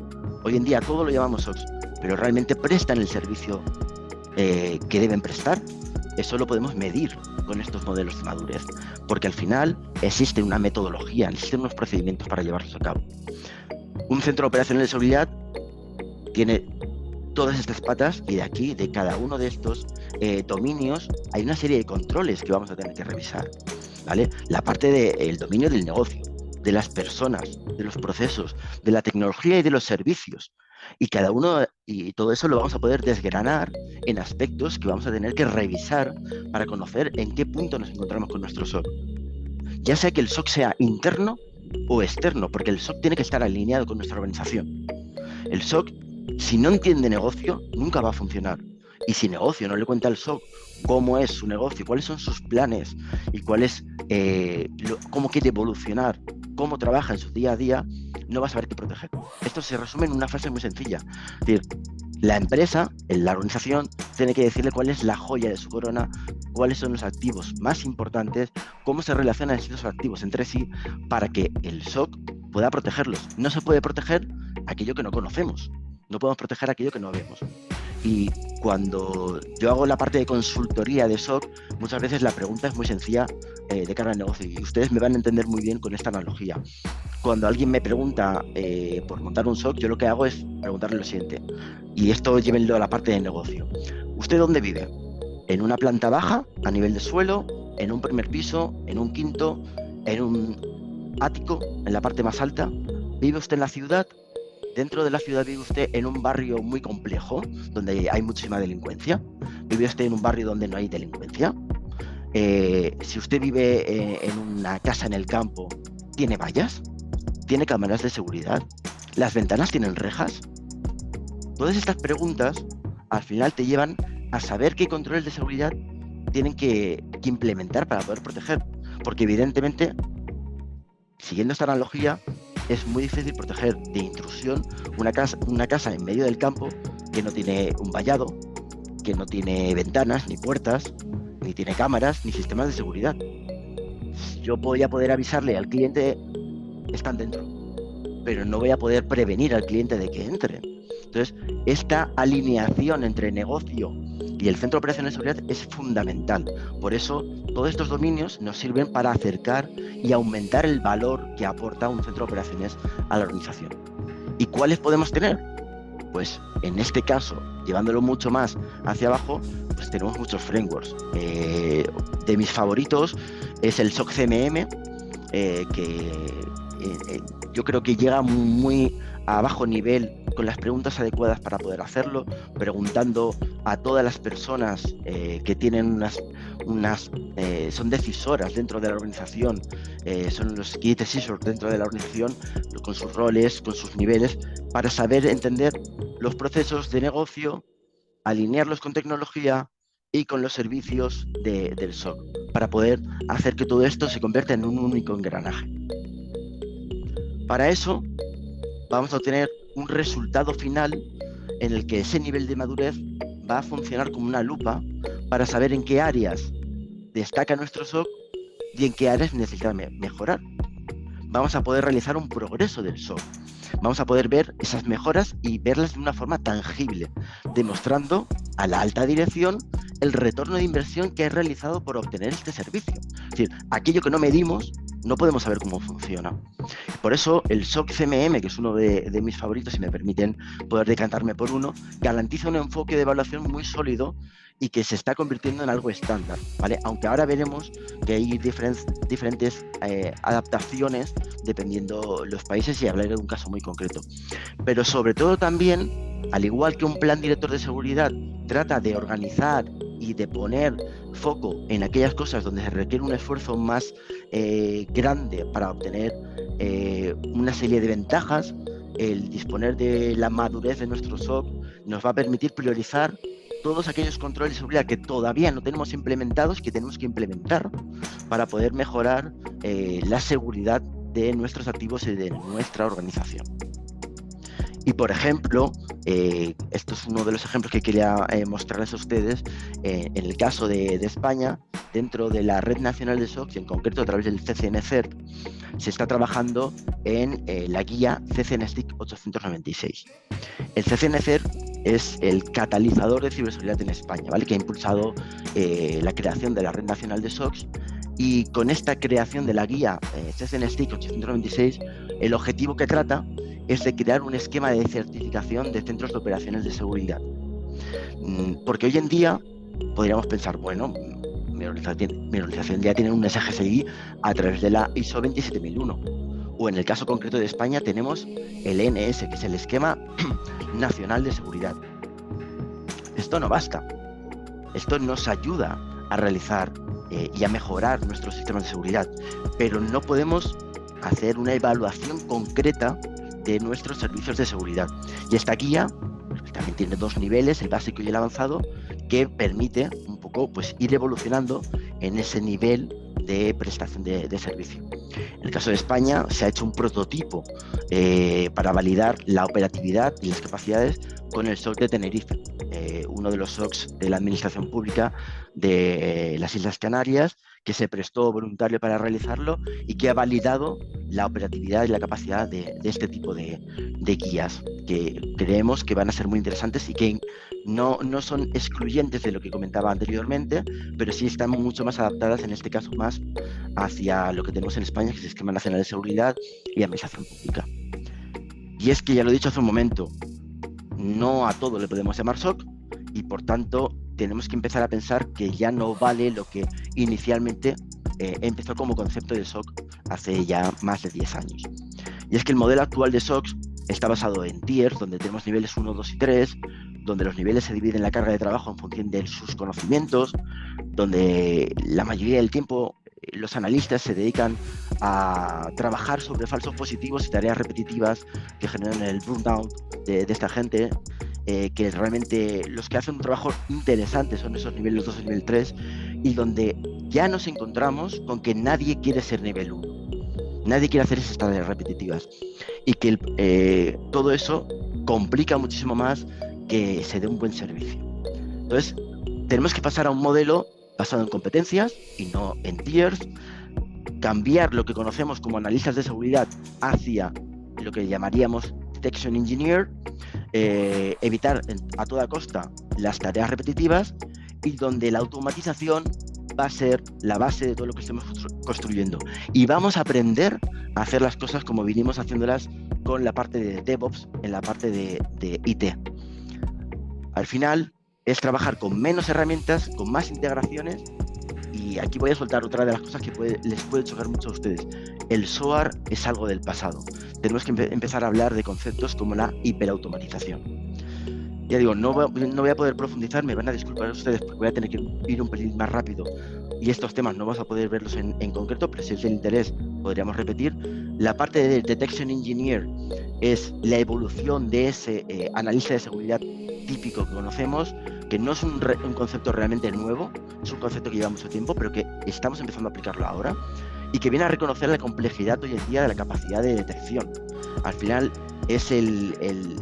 Hoy en día todo lo llamamos SOCs, pero realmente prestan el servicio que deben prestar. Eso lo podemos medir con estos modelos de madurez, porque al final existe una metodología, existen unos procedimientos para llevarlos a cabo. Un centro operacional de seguridad tiene todas estas patas y de aquí, de cada uno de estos dominios, hay una serie de controles que vamos a tener que revisar, ¿vale? La parte del dominio del negocio, de las personas, de los procesos, de la tecnología y de los servicios. Y cada uno, y todo eso lo vamos a poder desgranar en aspectos que vamos a tener que revisar para conocer en qué punto nos encontramos con nuestro SOC. Ya sea que el SOC sea interno o externo, porque el SOC tiene que estar alineado con nuestra organización. El SOC, si no entiende negocio, nunca va a funcionar. Y si negocio no le cuenta al SOC cómo es su negocio, cuáles son sus planes y cómo quiere evolucionar, cómo trabaja en su día a día, no va a saber qué proteger. Esto se resume en una frase muy sencilla. Es decir, la empresa, la organización, tiene que decirle cuál es la joya de su corona, cuáles son los activos más importantes, cómo se relacionan estos activos entre sí para que el SOC pueda protegerlos. No se puede proteger aquello que no conocemos, no podemos proteger aquello que no vemos. Y cuando yo hago la parte de consultoría de SOC, muchas veces la pregunta es muy sencilla de cara al negocio y ustedes me van a entender muy bien con esta analogía. Cuando alguien me pregunta por montar un SOC, yo lo que hago es preguntarle lo siguiente, y esto llévenlo a la parte de negocio. ¿Usted dónde vive? ¿En una planta baja, a nivel de suelo, en un primer piso, en un quinto, en un ático, en la parte más alta? ¿Vive usted en la ciudad? ¿Dentro de la ciudad vive usted en un barrio muy complejo, donde hay muchísima delincuencia? ¿Vive usted en un barrio donde no hay delincuencia? Si usted vive en una casa en el campo, ¿tiene vallas? ¿Tiene cámaras de seguridad? ¿Las ventanas tienen rejas? Todas estas preguntas al final te llevan a saber qué controles de seguridad tienen que implementar para poder proteger. Porque evidentemente, siguiendo esta analogía, es muy difícil proteger de intrusión una casa en medio del campo que no tiene un vallado, que no tiene ventanas ni puertas, ni tiene cámaras ni sistemas de seguridad. Yo voy a poder avisarle al cliente, están dentro, pero no voy a poder prevenir al cliente de que entre. Entonces, esta alineación entre negocio y el centro de operaciones de seguridad es fundamental. Por eso, todos estos dominios nos sirven para acercar y aumentar el valor que aporta un centro de operaciones a la organización. ¿Y cuáles podemos tener? Pues en este caso, llevándolo mucho más hacia abajo, pues tenemos muchos frameworks. De mis favoritos es el SOC CMM, yo creo que llega muy a bajo nivel con las preguntas adecuadas para poder hacerlo, preguntando a todas las personas que tienen son decisoras dentro de la organización, son los key decisors dentro de la organización, con sus roles, con sus niveles, para saber entender los procesos de negocio, alinearlos con tecnología y con los servicios del SOC, para poder hacer que todo esto se convierta en un único engranaje. Para eso vamos a obtener un resultado final en el que ese nivel de madurez va a funcionar como una lupa para saber en qué áreas destaca nuestro SOC y en qué áreas necesita mejorar. Vamos a poder realizar un progreso del SOC. Vamos a poder ver esas mejoras y verlas de una forma tangible, demostrando a la alta dirección el retorno de inversión que he realizado por obtener este servicio. Es decir, aquello que no medimos, no podemos saber cómo funciona. Por eso el SOC CMM, que es uno de mis favoritos, si me permiten poder decantarme por uno, garantiza un enfoque de evaluación muy sólido y que se está convirtiendo en algo estándar, ¿vale? Aunque ahora veremos que hay diferentes adaptaciones dependiendo los países, y hablaré de un caso muy concreto. Pero sobre todo también, al igual que un plan director de seguridad trata de organizar y de poner foco en aquellas cosas donde se requiere un esfuerzo más grande para obtener una serie de ventajas, el disponer de la madurez de nuestro SOC nos va a permitir priorizar todos aquellos controles de seguridad que todavía no tenemos implementados, que tenemos que implementar para poder mejorar la seguridad de nuestros activos y de nuestra organización. Y por ejemplo, esto es uno de los ejemplos que quería mostrarles a ustedes. En el caso de España, dentro de la Red Nacional de SOC, y en concreto a través del CCNCERT, se está trabajando en la guía CCNSTIC 896. El CCNCERT es el catalizador de ciberseguridad en España, ¿vale? Que ha impulsado la creación de la Red Nacional de SOCs, y con esta creación de la guía CCNSTIC 896, el objetivo que trata es de crear un esquema de certificación de centros de operaciones de seguridad. Porque hoy en día podríamos pensar, bueno, mi organización ya tiene un SGSI a través de la ISO 27001. O en el caso concreto de España tenemos el ENS, que es el Esquema Nacional de Seguridad. Esto no basta. Esto nos ayuda a realizar y a mejorar nuestros sistemas de seguridad, pero no podemos hacer una evaluación concreta de nuestros servicios de seguridad. Y esta guía también tiene dos niveles, el básico y el avanzado, que permite un poco pues ir evolucionando en ese nivel de prestación de servicio. En el caso de España se ha hecho un prototipo para validar la operatividad y las capacidades con el SOC de Tenerife, uno de los SOCs de la Administración Pública de las Islas Canarias, que se prestó voluntario para realizarlo y que ha validado la operatividad y la capacidad de este tipo de guías, que creemos que van a ser muy interesantes y que no son excluyentes de lo que comentaba anteriormente, pero sí están mucho más adaptadas, en este caso más hacia lo que tenemos en España, que es el Esquema Nacional de Seguridad y Administración Pública. Y es que, ya lo he dicho hace un momento, no a todo le podemos llamar SOC, y por tanto tenemos que empezar a pensar que ya no vale lo que inicialmente empezó como concepto de SOC hace ya más de 10 años. Y es que el modelo actual de SOCs está basado en tiers, donde tenemos niveles 1, 2 y 3, donde los niveles se dividen la carga de trabajo en función de sus conocimientos, donde la mayoría del tiempo los analistas se dedican a trabajar sobre falsos positivos y tareas repetitivas que generan el burnout de esta gente, que realmente los que hacen un trabajo interesante son esos niveles 2 y nivel 3, y donde ya nos encontramos con que nadie quiere ser nivel 1. Nadie quiere hacer esas tareas repetitivas, y que todo eso complica muchísimo más que se dé un buen servicio. Entonces, tenemos que pasar a un modelo basado en competencias y no en tiers, cambiar lo que conocemos como analistas de seguridad hacia lo que llamaríamos Detection Engineer, evitar a toda costa las tareas repetitivas, y donde la automatización va a ser la base de todo lo que estemos construyendo. Y vamos a aprender a hacer las cosas como vinimos haciéndolas con la parte de DevOps, en la parte de IT. Al final es trabajar con menos herramientas, con más integraciones, y aquí voy a soltar otra de las cosas que les puede chocar mucho a ustedes. El SOAR es algo del pasado. Tenemos que empezar a hablar de conceptos como la hiperautomatización. Ya digo, no voy a poder profundizar, me van a disculpar ustedes porque voy a tener que ir un pelín más rápido y estos temas no vamos a poder verlos en concreto, pero si es de interés podríamos repetir. La parte de Detection Engineer es la evolución de ese analista de seguridad típico que conocemos, que no es un concepto realmente nuevo, es un concepto que lleva mucho tiempo, pero que estamos empezando a aplicarlo ahora, y que viene a reconocer la complejidad hoy en día de la capacidad de detección. Al final es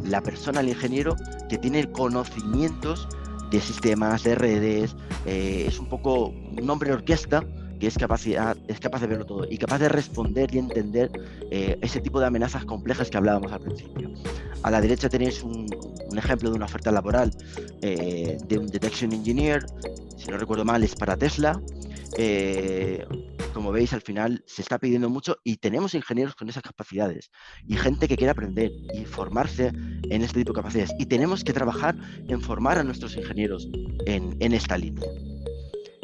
la persona, el ingeniero, que tiene conocimientos de sistemas, de redes, es un poco un hombre orquesta que es capaz de verlo todo y capaz de responder y entender ese tipo de amenazas complejas que hablábamos al principio. A la derecha tenéis un ejemplo de una oferta laboral de un Detection Engineer, si no recuerdo mal es para Tesla. como veis, al final se está pidiendo mucho y tenemos ingenieros con esas capacidades y gente que quiere aprender y formarse en este tipo de capacidades. Y tenemos que trabajar en formar a nuestros ingenieros en esta línea.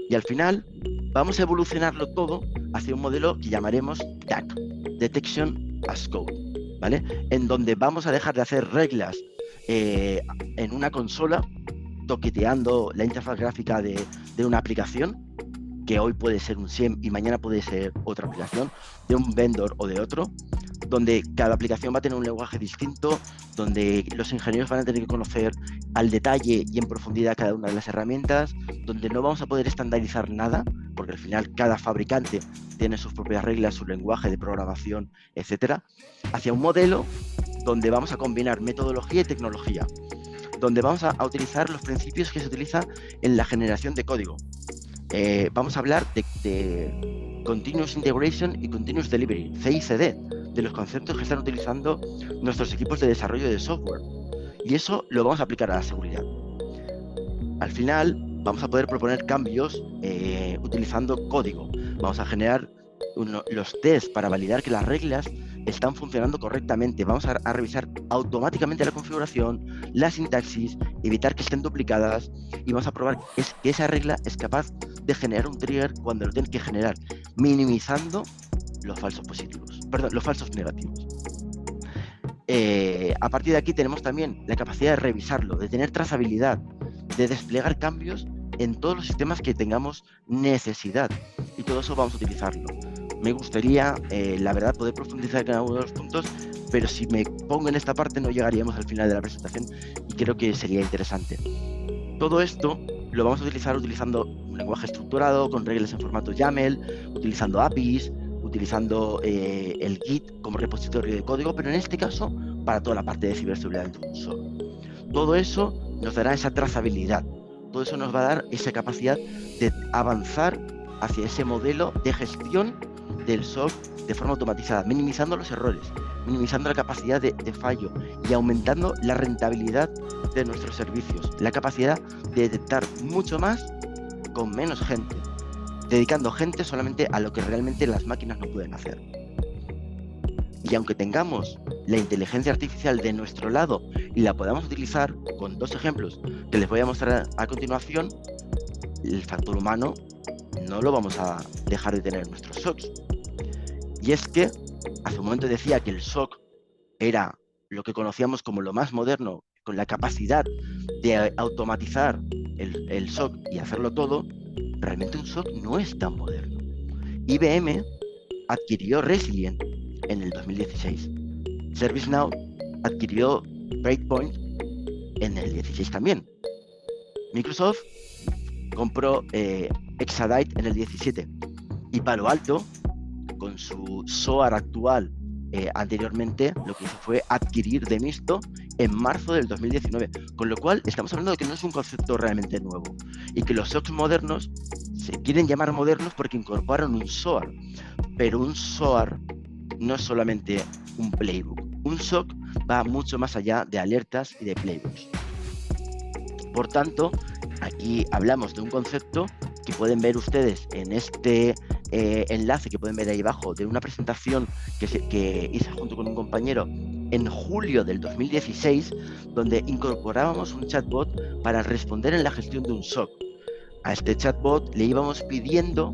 Y al final vamos a evolucionarlo todo hacia un modelo que llamaremos DAC, Detection as Code, ¿vale? En donde vamos a dejar de hacer reglas en una consola, toqueteando la interfaz gráfica de una aplicación, que hoy puede ser un SIEM y mañana puede ser otra aplicación, de un vendor o de otro, donde cada aplicación va a tener un lenguaje distinto, donde los ingenieros van a tener que conocer al detalle y en profundidad cada una de las herramientas, donde no vamos a poder estandarizar nada, porque al final cada fabricante tiene sus propias reglas, su lenguaje de programación, etcétera, hacia un modelo donde vamos a combinar metodología y tecnología, donde vamos a utilizar los principios que se utilizan en la generación de código. Vamos a hablar de Continuous Integration y Continuous Delivery, CICD, de los conceptos que están utilizando nuestros equipos de desarrollo de software. Y eso lo vamos a aplicar a la seguridad. Al final, vamos a poder proponer cambios utilizando código. Vamos a generar los tests para validar que las reglas están funcionando correctamente. Vamos a revisar automáticamente la configuración, la sintaxis, evitar que estén duplicadas y vamos a probar que esa regla es capaz de generar un trigger cuando lo tiene que generar, minimizando los falsos positivos, perdón, los falsos negativos. A partir de aquí tenemos también la capacidad de revisarlo, de tener trazabilidad, de desplegar cambios en todos los sistemas que tengamos necesidad, y todo eso vamos a utilizarlo. Me gustaría, la verdad, poder profundizar en cada uno de los puntos, pero si me pongo en esta parte no llegaríamos al final de la presentación y creo que sería interesante. Todo esto lo vamos a utilizar utilizando un lenguaje estructurado, con reglas en formato YAML, utilizando APIs, utilizando el Git como repositorio de código, pero en este caso para toda la parte de ciberseguridad dentro de un SOC. Todo eso nos dará esa trazabilidad, todo eso nos va a dar esa capacidad de avanzar hacia ese modelo de gestión del SOC de forma automatizada, minimizando los errores, minimizando la capacidad de fallo y aumentando la rentabilidad de nuestros servicios, la capacidad de detectar mucho más con menos gente, dedicando gente solamente a lo que realmente las máquinas no pueden hacer. Y aunque tengamos la inteligencia artificial de nuestro lado y la podamos utilizar con dos ejemplos que les voy a mostrar a continuación, el factor humano no lo vamos a dejar de tener en nuestros SOCs. Y es que hace un momento decía que el SOC era lo que conocíamos como lo más moderno, con la capacidad de automatizar el SOC y hacerlo todo. Realmente un SOC no es tan moderno. IBM adquirió Resilient en el 2016. ServiceNow adquirió Breakpoint en el 16 también. Microsoft compró Exadite en el 17. Y Palo Alto, con su SOAR actual anteriormente, lo que hizo fue adquirir Demisto en marzo del 2019, con lo cual estamos hablando de que no es un concepto realmente nuevo y que los SOCs modernos se quieren llamar modernos porque incorporan un SOAR, pero un SOAR no es solamente un playbook. Un SOC va mucho más allá de alertas y de playbooks. Por tanto, aquí hablamos de un concepto que pueden ver ustedes en este enlace que pueden ver ahí abajo, de una presentación que hice junto con un compañero en julio del 2016, donde incorporábamos un chatbot para responder en la gestión de un SOC. A este chatbot le íbamos pidiendo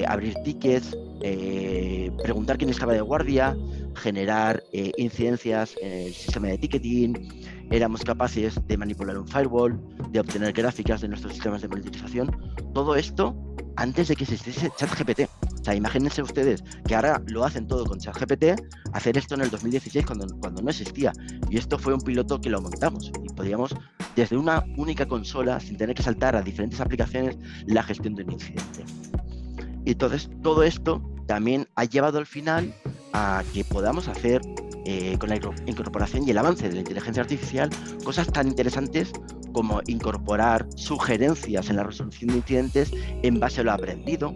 abrir tickets, preguntar quién estaba de guardia, generar incidencias en el sistema de ticketing. Éramos capaces de manipular un firewall, de obtener gráficas de nuestros sistemas de monitorización. Todo esto antes de que existiese ChatGPT. O sea, imagínense ustedes que ahora lo hacen todo con ChatGPT, hacer esto en el 2016 cuando no existía. Y esto fue un piloto que lo montamos y podíamos, desde una única consola, sin tener que saltar a diferentes aplicaciones, la gestión de un incidente. Y entonces todo esto también ha llevado al final a que podamos hacer, con la incorporación y el avance de la inteligencia artificial, cosas tan interesantes como incorporar sugerencias en la resolución de incidentes en base a lo aprendido,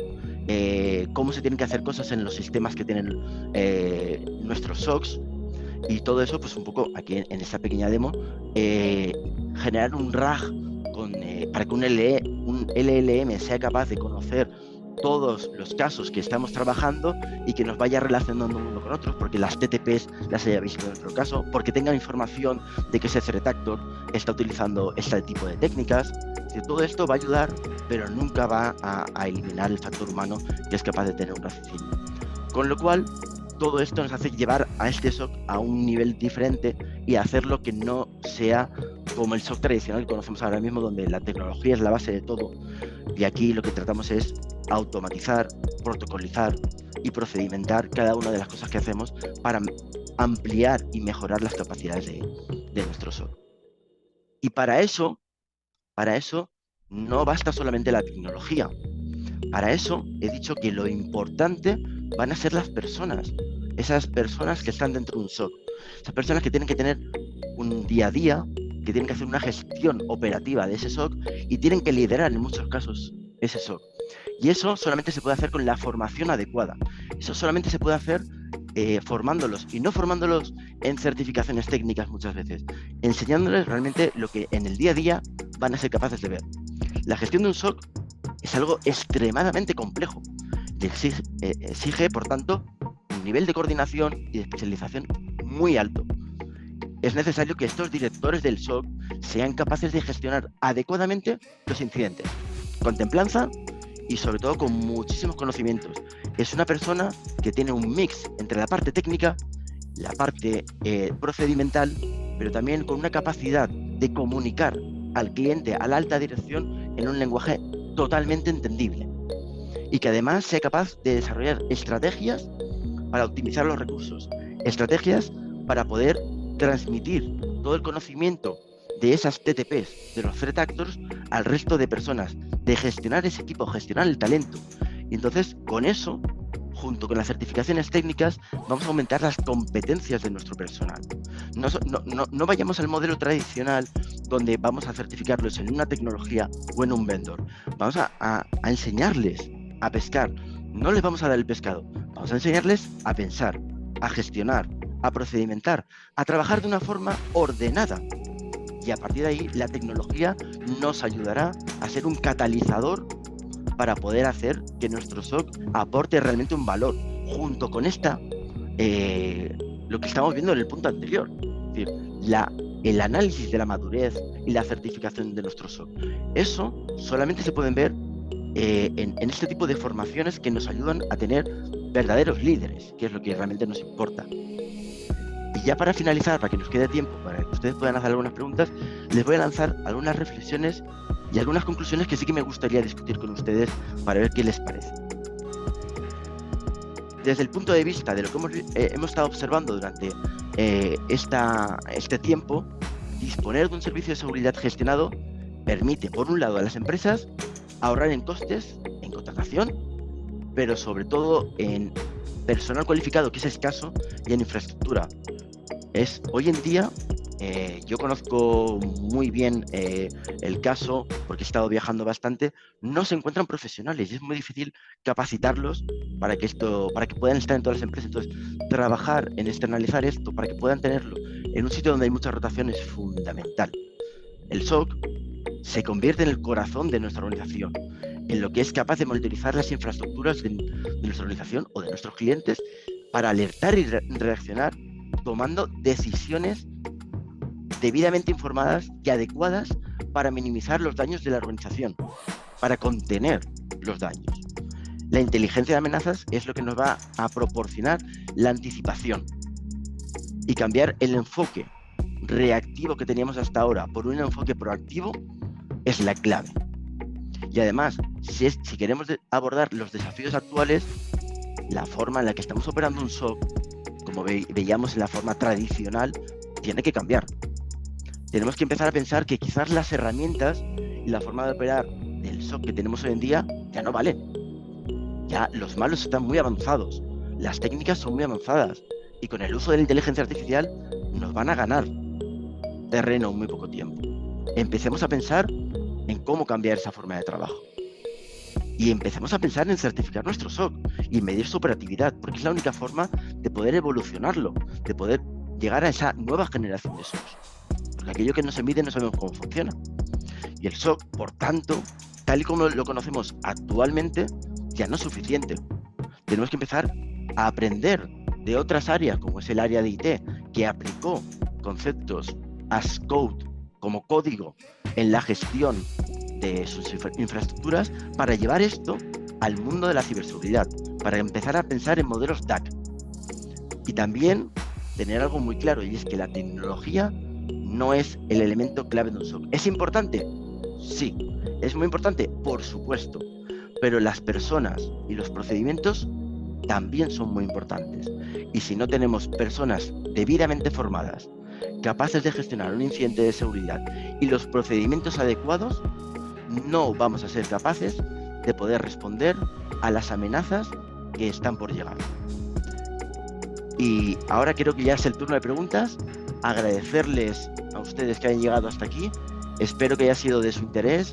cómo se tienen que hacer cosas en los sistemas que tienen nuestros SOCs, y todo eso, pues un poco aquí en esta pequeña demo, generar un RAG para que un LLM sea capaz de conocer todos los casos que estamos trabajando y que nos vaya relacionando uno con otros, porque las TTPs las haya visto en nuestro caso, porque tenga información de que ese threat actor está utilizando este tipo de técnicas. Todo esto va a ayudar, pero nunca va a eliminar el factor humano que es capaz de tener un raciocinio. Con lo cual, todo esto nos hace llevar a este SOC a un nivel diferente y hacerlo que no sea como el SOC tradicional que conocemos ahora mismo, donde la tecnología es la base de todo. Y aquí lo que tratamos es automatizar, protocolizar y procedimentar cada una de las cosas que hacemos para ampliar y mejorar las capacidades de nuestro SOC. Y para eso no basta solamente la tecnología. Para eso he dicho que lo importante van a ser las personas, esas personas que están dentro de un SOC, esas personas que tienen que tener un día a día, que tienen que hacer una gestión operativa de ese SOC y tienen que liderar en muchos casos ese SOC. Y eso solamente se puede hacer con la formación adecuada. Eso solamente se puede hacer formándolos, y no formándolos en certificaciones técnicas muchas veces, enseñándoles realmente lo que en el día a día van a ser capaces de ver. La gestión de un SOC es algo extremadamente complejo. Exige, por tanto, un nivel de coordinación y de especialización muy alto. Es necesario que estos directores del SOC sean capaces de gestionar adecuadamente los incidentes, con templanza y sobre todo con muchísimos conocimientos. Es una persona que tiene un mix entre la parte técnica, la parte procedimental, pero también con una capacidad de comunicar al cliente, a la alta dirección, en un lenguaje totalmente entendible. Y que además sea capaz de desarrollar estrategias para optimizar los recursos, estrategias para poder transmitir todo el conocimiento de esas TTPs, de los threat actors, al resto de personas, de gestionar ese equipo, gestionar el talento. Y entonces, con eso, junto con las certificaciones técnicas, vamos a aumentar las competencias de nuestro personal. No vayamos al modelo tradicional donde vamos a certificarlos en una tecnología o en un vendor. Vamos a enseñarles a pescar. No les vamos a dar el pescado, vamos a enseñarles a pensar, a gestionar, a procedimentar, a trabajar de una forma ordenada. Y a partir de ahí, la tecnología nos ayudará a ser un catalizador para poder hacer que nuestro SOC aporte realmente un valor, junto con lo que estamos viendo en el punto anterior. Es decir, el análisis de la madurez y la certificación de nuestro SOC. Eso solamente se pueden ver en este tipo de formaciones que nos ayudan a tener verdaderos líderes, que es lo que realmente nos importa. Y ya para finalizar, para que nos quede tiempo, para que ustedes puedan hacer algunas preguntas, les voy a lanzar algunas reflexiones y algunas conclusiones que sí que me gustaría discutir con ustedes para ver qué les parece. Desde el punto de vista de lo que hemos estado observando durante este tiempo, disponer de un servicio de seguridad gestionado permite, por un lado, a las empresas ahorrar en costes, en contratación, pero sobre todo en personal cualificado, que es escaso, y en infraestructura. Hoy en día, yo conozco muy bien el caso, porque he estado viajando bastante, no se encuentran profesionales y es muy difícil capacitarlos para que puedan estar en todas las empresas. Entonces, trabajar en externalizar esto para que puedan tenerlo en un sitio donde hay mucha rotación es fundamental. El SOC se convierte en el corazón de nuestra organización, en lo que es capaz de monitorizar las infraestructuras de nuestra organización o de nuestros clientes para alertar y reaccionar tomando decisiones debidamente informadas y adecuadas para minimizar los daños de la organización, para contener los daños. La inteligencia de amenazas es lo que nos va a proporcionar la anticipación y cambiar el enfoque reactivo que teníamos hasta ahora por un enfoque proactivo es la clave. Y además, si queremos abordar los desafíos actuales, la forma en la que estamos operando un SOC, como veíamos en la forma tradicional, tiene que cambiar. Tenemos que empezar a pensar que quizás las herramientas y la forma de operar del SOC que tenemos hoy en día ya no valen. Ya los malos están muy avanzados, las técnicas son muy avanzadas y con el uso de la inteligencia artificial nos van a ganar terreno en muy poco tiempo. Empecemos a pensar en cómo cambiar esa forma de trabajo. Y empecemos a pensar en certificar nuestro SOC y medir su operatividad, porque es la única forma de poder evolucionarlo, de poder llegar a esa nueva generación de SOCs. Porque aquello que no se mide no sabemos cómo funciona. Y el SOC, por tanto, tal y como lo conocemos actualmente, ya no es suficiente. Tenemos que empezar a aprender de otras áreas, como es el área de IT, que aplicó conceptos as code como código en la gestión de sus infraestructuras, para llevar esto al mundo de la ciberseguridad, para empezar a pensar en modelos DAC. Y también tener algo muy claro, y es que la tecnología no es el elemento clave de un SOC. ¿Es importante? Sí. ¿Es muy importante? Por supuesto. Pero las personas y los procedimientos también son muy importantes. Y si no tenemos personas debidamente formadas, capaces de gestionar un incidente de seguridad y los procedimientos adecuados, no vamos a ser capaces de poder responder a las amenazas que están por llegar. Y ahora creo que ya es el turno de preguntas. Agradecerles a ustedes que hayan llegado hasta aquí. Espero que haya sido de su interés.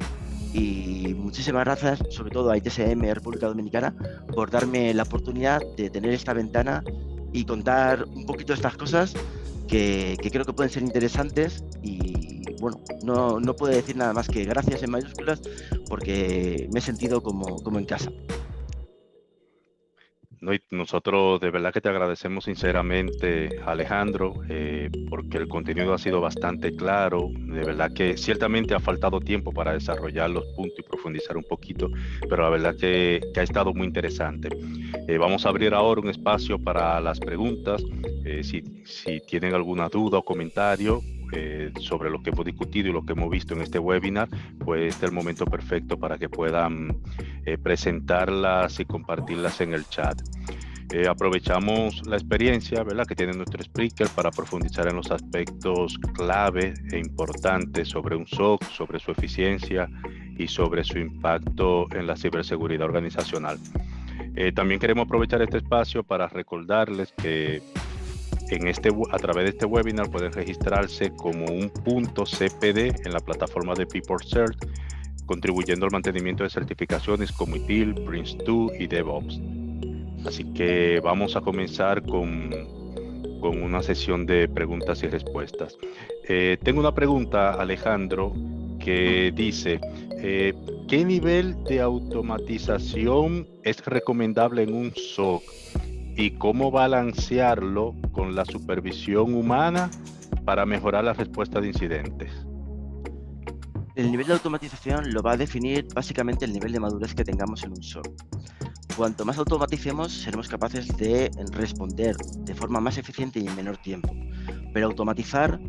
Y muchísimas gracias, sobre todo a ITSM República Dominicana, por darme la oportunidad de tener esta ventana y contar un poquito de estas cosas que creo que pueden ser interesantes. Y bueno, no puedo decir nada más que gracias en mayúsculas, porque me he sentido como en casa. No, y nosotros de verdad que te agradecemos sinceramente, Alejandro, porque el contenido ha sido bastante claro. De verdad que ciertamente ha faltado tiempo para desarrollar los puntos y profundizar un poquito, pero la verdad que ha estado muy interesante. Vamos a abrir ahora un espacio para las preguntas. Si tienen alguna duda o comentario sobre lo que hemos discutido y lo que hemos visto en este webinar, pues este es el momento perfecto para que puedan presentarlas y compartirlas en el chat. Aprovechamos la experiencia, ¿verdad?, que tiene nuestro speaker para profundizar en los aspectos clave e importantes sobre un SOC, sobre su eficiencia y sobre su impacto en la ciberseguridad organizacional. También queremos aprovechar este espacio para recordarles que a través de este webinar pueden registrarse como un punto CPD en la plataforma de PeopleCert, contribuyendo al mantenimiento de certificaciones como ITIL, Prince2 y DevOps. Así que vamos a comenzar con una sesión de preguntas y respuestas. Tengo una pregunta, Alejandro, que dice, ¿qué nivel de automatización es recomendable en un SOC? ¿Y cómo balancearlo con la supervisión humana para mejorar la respuesta de incidentes? El nivel de automatización lo va a definir básicamente el nivel de madurez que tengamos en un SOC. Cuanto más automaticemos, seremos capaces de responder de forma más eficiente y en menor tiempo. Pero automatizar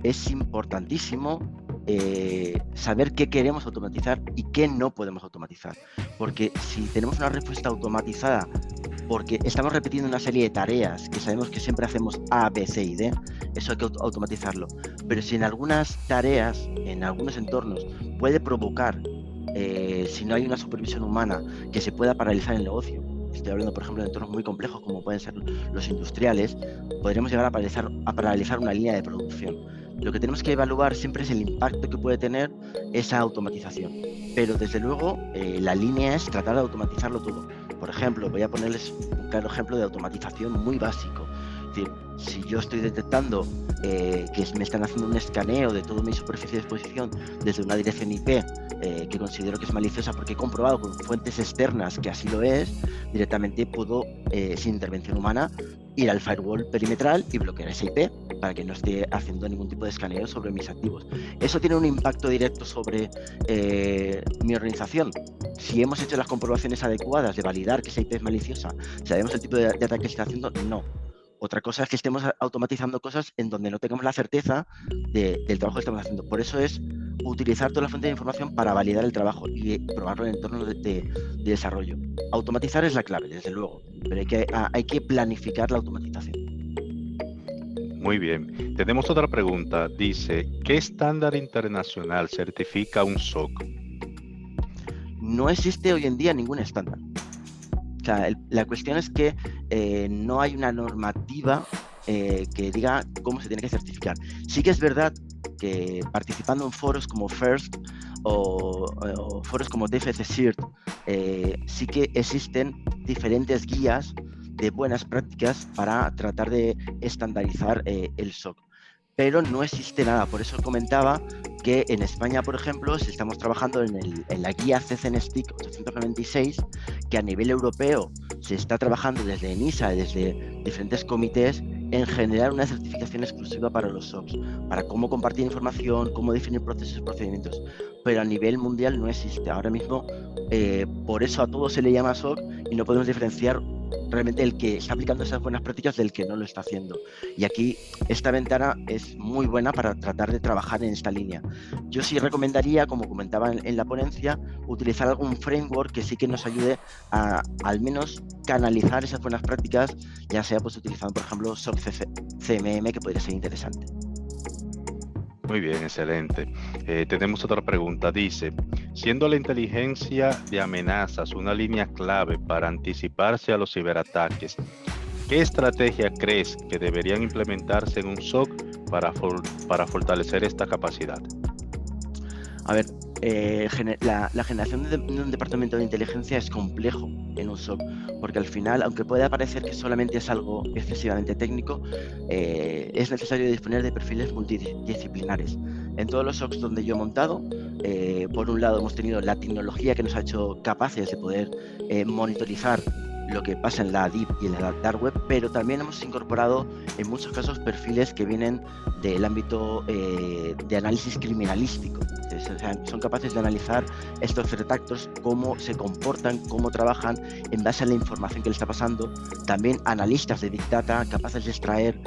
es importantísimo, saber qué queremos automatizar y qué no podemos automatizar. Porque si tenemos una respuesta automatizada porque estamos repitiendo una serie de tareas que sabemos que siempre hacemos A, B, C y D, eso hay que automatizarlo. Pero si en algunas tareas, en algunos entornos, puede provocar, si no hay una supervisión humana, que se pueda paralizar el negocio, estoy hablando por ejemplo de entornos muy complejos como pueden ser los industriales, podremos llegar a paralizar una línea de producción. Lo que tenemos que evaluar siempre es el impacto que puede tener esa automatización. Pero desde luego la línea es tratar de automatizarlo todo. Por ejemplo, voy a ponerles un claro ejemplo de automatización muy básico. Es decir, si yo estoy detectando que me están haciendo un escaneo de toda mi superficie de exposición desde una dirección IP que considero que es maliciosa porque he comprobado con fuentes externas que así lo es, directamente puedo, sin intervención humana, ir al firewall perimetral y bloquear esa IP para que no esté haciendo ningún tipo de escaneo sobre mis activos. Eso tiene un impacto directo sobre mi organización. Si hemos hecho las comprobaciones adecuadas de validar que esa IP es maliciosa, sabemos el tipo de ataque que está haciendo, no. Otra cosa es que estemos automatizando cosas en donde no tengamos la certeza del trabajo que estamos haciendo. Por eso es utilizar toda la fuente de información para validar el trabajo y probarlo en entornos de desarrollo. Automatizar es la clave, desde luego, pero hay que planificar la automatización. Muy bien. Tenemos otra pregunta. Dice, ¿qué estándar internacional certifica un SOC? No existe hoy en día ningún estándar. O sea, la cuestión es que no hay una normativa que diga cómo se tiene que certificar. Sí que es verdad que participando en foros como FIRST o foros como TFC CERT, sí que existen diferentes guías de buenas prácticas para tratar de estandarizar el SOC. Pero no existe nada, por eso comentaba que en España, por ejemplo, si estamos trabajando en la guía CCNSTIC 896, que a nivel europeo se está trabajando desde ENISA, desde diferentes comités, en generar una certificación exclusiva para los SOCs, para cómo compartir información, cómo definir procesos y procedimientos. Pero a nivel mundial no existe. Ahora mismo, por eso a todo se le llama SOC y no podemos diferenciar realmente el que está aplicando esas buenas prácticas del que no lo está haciendo. Y aquí esta ventana es muy buena para tratar de trabajar en esta línea. Yo sí recomendaría, como comentaba en la ponencia, utilizar algún framework que sí que nos ayude a al menos canalizar esas buenas prácticas, ya sea pues utilizando, por ejemplo, SOC CMM, que podría ser interesante. Muy bien, excelente. Tenemos otra pregunta. Dice, siendo la inteligencia de amenazas una línea clave para anticiparse a los ciberataques, ¿qué estrategia crees que deberían implementarse en un SOC para fortalecer esta capacidad? A ver, la generación de un departamento de inteligencia es complejo en un SOC, porque al final, aunque pueda parecer que solamente es algo excesivamente técnico, es necesario disponer de perfiles multidisciplinares. En todos los SOCs donde yo he montado, por un lado hemos tenido la tecnología que nos ha hecho capaces de poder monitorizar lo que pasa en la Deep y en la Dark Web, pero también hemos incorporado en muchos casos perfiles que vienen del ámbito de análisis criminalístico. Entonces, o sea, son capaces de analizar estos threat actors, cómo se comportan, cómo trabajan en base a la información que les está pasando. También analistas de Big Data capaces de extraer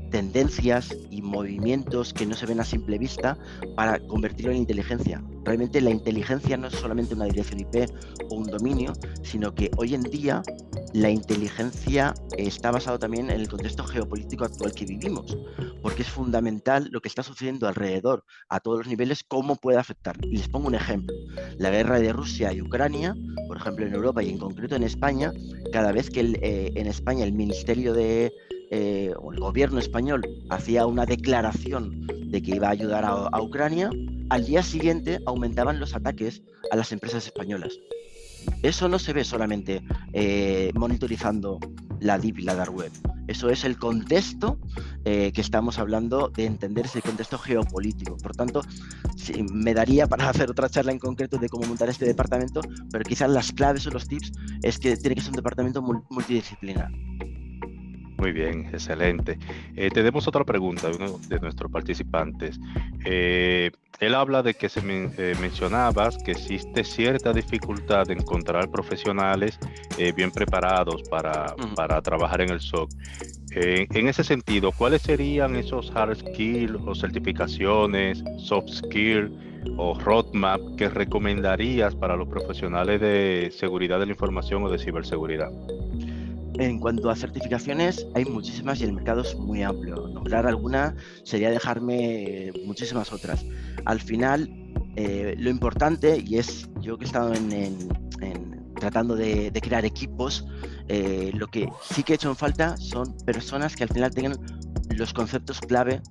tendencias y movimientos que no se ven a simple vista para convertirlo en inteligencia. Realmente la inteligencia no es solamente una dirección IP o un dominio, sino que hoy en día la inteligencia está basada también en el contexto geopolítico actual que vivimos, porque es fundamental lo que está sucediendo alrededor a todos los niveles, cómo puede afectar. Y les pongo un ejemplo. La guerra de Rusia y Ucrania, por ejemplo en Europa y en concreto en España, cada vez que en España el Ministerio o el gobierno español hacía una declaración de que iba a ayudar a Ucrania, al día siguiente aumentaban los ataques a las empresas españolas. Eso no se ve solamente monitorizando la Deep y la Dark Web. Eso es el contexto que estamos hablando, de entender ese contexto geopolítico. Por tanto, sí, me daría para hacer otra charla en concreto de cómo montar este departamento, pero quizás las claves o los tips es que tiene que ser un departamento multidisciplinar. Muy bien, excelente. Tenemos otra pregunta de uno de nuestros participantes. Él habla de que mencionabas que existe cierta dificultad de encontrar profesionales bien preparados para trabajar en el SOC. En ese sentido, ¿cuáles serían esos hard skills o certificaciones, soft skills o roadmap que recomendarías para los profesionales de seguridad de la información o de ciberseguridad? En cuanto a certificaciones, hay muchísimas y el mercado es muy amplio. Nombrar alguna sería dejarme muchísimas otras. Al final, lo importante, y es yo que he estado tratando de crear equipos, lo que sí que he hecho en falta son personas que al final tengan los conceptos clave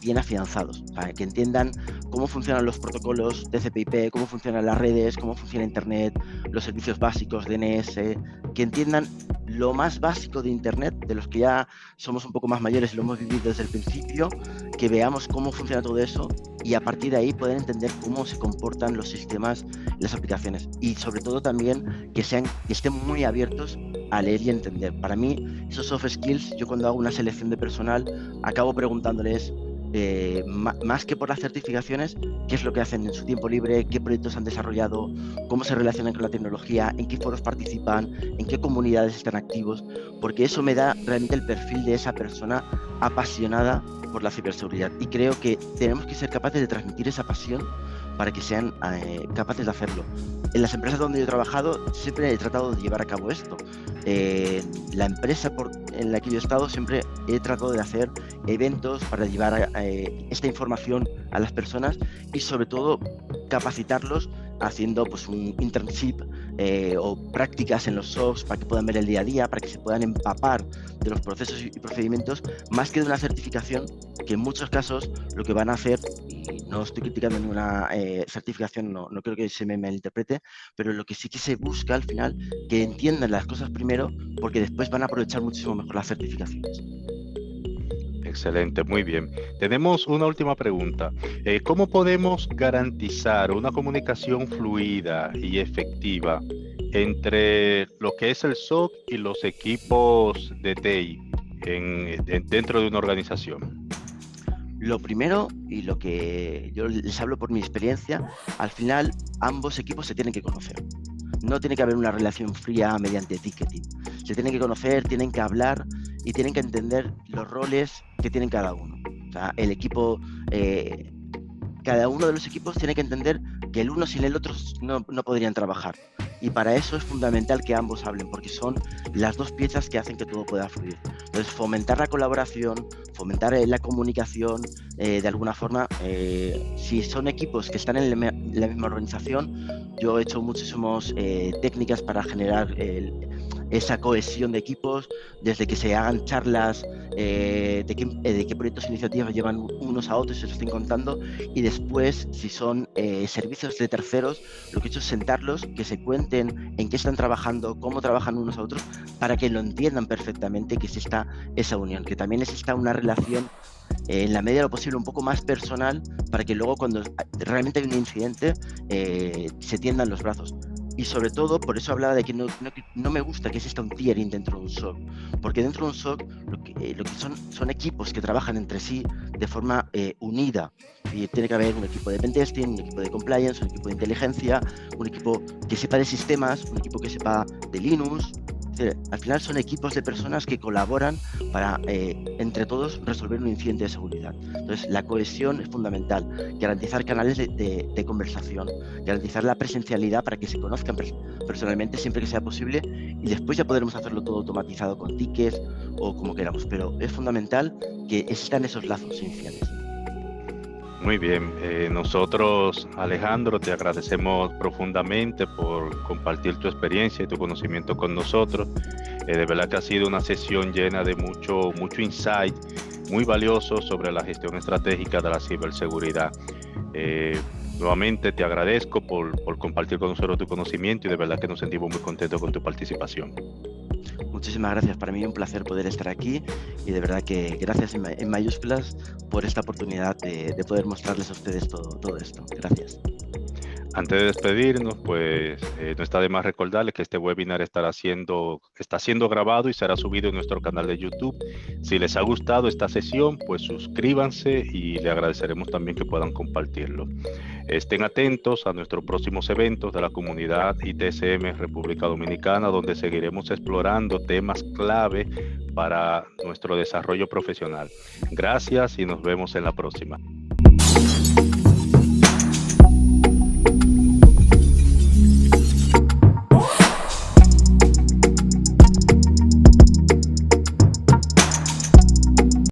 bien afianzados, para que entiendan cómo funcionan los protocolos TCP/IP, cómo funcionan las redes, cómo funciona Internet, los servicios básicos, DNS, que entiendan lo más básico de Internet, de los que ya somos un poco más mayores y lo hemos vivido desde el principio, que veamos cómo funciona todo eso y a partir de ahí poder entender cómo se comportan los sistemas y las aplicaciones. Y sobre todo también que estén muy abiertos a leer y entender. Para mí, esos soft skills, yo cuando hago una selección de personal, acabo preguntándoles, más que por las certificaciones, qué es lo que hacen en su tiempo libre, qué proyectos han desarrollado, cómo se relacionan con la tecnología, en qué foros participan, en qué comunidades están activos, porque eso me da realmente el perfil de esa persona apasionada por la ciberseguridad. Y creo que tenemos que ser capaces de transmitir esa pasión para que sean capaces de hacerlo. En las empresas donde yo he trabajado siempre he tratado de llevar a cabo esto. La empresa en la que yo he estado siempre he tratado de hacer eventos para llevar esta información a las personas y sobre todo capacitarlos haciendo pues un internship o prácticas en los SOCs para que puedan ver el día a día, para que se puedan empapar de los procesos y procedimientos, más que de una certificación que en muchos casos lo que van a hacer, y no estoy criticando ninguna certificación, no creo que se me malinterprete, pero lo que sí que se busca al final, que entiendan las cosas primero, porque después van a aprovechar muchísimo mejor las certificaciones. Excelente, muy bien. Tenemos una última pregunta. ¿Cómo podemos garantizar una comunicación fluida y efectiva entre lo que es el SOC y los equipos de TI dentro de una organización? Lo primero, y lo que yo les hablo por mi experiencia, al final ambos equipos se tienen que conocer. No tiene que haber una relación fría mediante ticketing. Se tienen que conocer, tienen que hablar y tienen que entender los roles que tienen cada uno. O sea, el equipo, cada uno de los equipos tiene que entender que el uno sin el otro no podrían trabajar. Y para eso es fundamental que ambos hablen, porque son las dos piezas que hacen que todo pueda fluir. Entonces, fomentar la colaboración, fomentar la comunicación, de alguna forma, si son equipos que están en la misma organización, yo he hecho muchísimas técnicas para generar esa cohesión de equipos, desde que se hagan charlas de qué proyectos e iniciativas llevan unos a otros, se los estén contando, y después, si son servicios de terceros, lo que he hecho es sentarlos, que se cuenten en qué están trabajando, cómo trabajan unos a otros, para que lo entiendan perfectamente, que exista esa unión, que también exista una relación en la medida de lo posible un poco más personal, para que luego cuando realmente hay un incidente se tiendan los brazos. Y sobre todo, por eso hablaba de que no me gusta que exista un tiering dentro de un SOC, porque dentro de un SOC lo que son equipos que trabajan entre sí de forma unida. Y tiene que haber un equipo de pentesting, un equipo de compliance, un equipo de inteligencia, un equipo que sepa de sistemas, un equipo que sepa de Linux. Al final son equipos de personas que colaboran para, entre todos, resolver un incidente de seguridad. Entonces, la cohesión es fundamental. Garantizar canales de conversación, garantizar la presencialidad para que se conozcan personalmente siempre que sea posible, y después ya podremos hacerlo todo automatizado con tickets o como queramos. Pero es fundamental que existan esos lazos iniciales. Muy bien, nosotros, Alejandro, te agradecemos profundamente por compartir tu experiencia y tu conocimiento con nosotros. De verdad que ha sido una sesión llena de mucho insight, muy valioso sobre la gestión estratégica de la ciberseguridad. Nuevamente te agradezco por compartir con nosotros tu conocimiento y de verdad que nos sentimos muy contentos con tu participación. Muchísimas gracias, para mí un placer poder estar aquí, y de verdad que gracias en mayúsculas por esta oportunidad de poder mostrarles a ustedes todo esto. Gracias. Antes de despedirnos, pues no está de más recordarles que este webinar está siendo grabado y será subido en nuestro canal de YouTube. Si les ha gustado esta sesión, pues suscríbanse y le agradeceremos también que puedan compartirlo. Estén atentos a nuestros próximos eventos de la comunidad ITSM República Dominicana, donde seguiremos explorando temas clave para nuestro desarrollo profesional. Gracias y nos vemos en la próxima.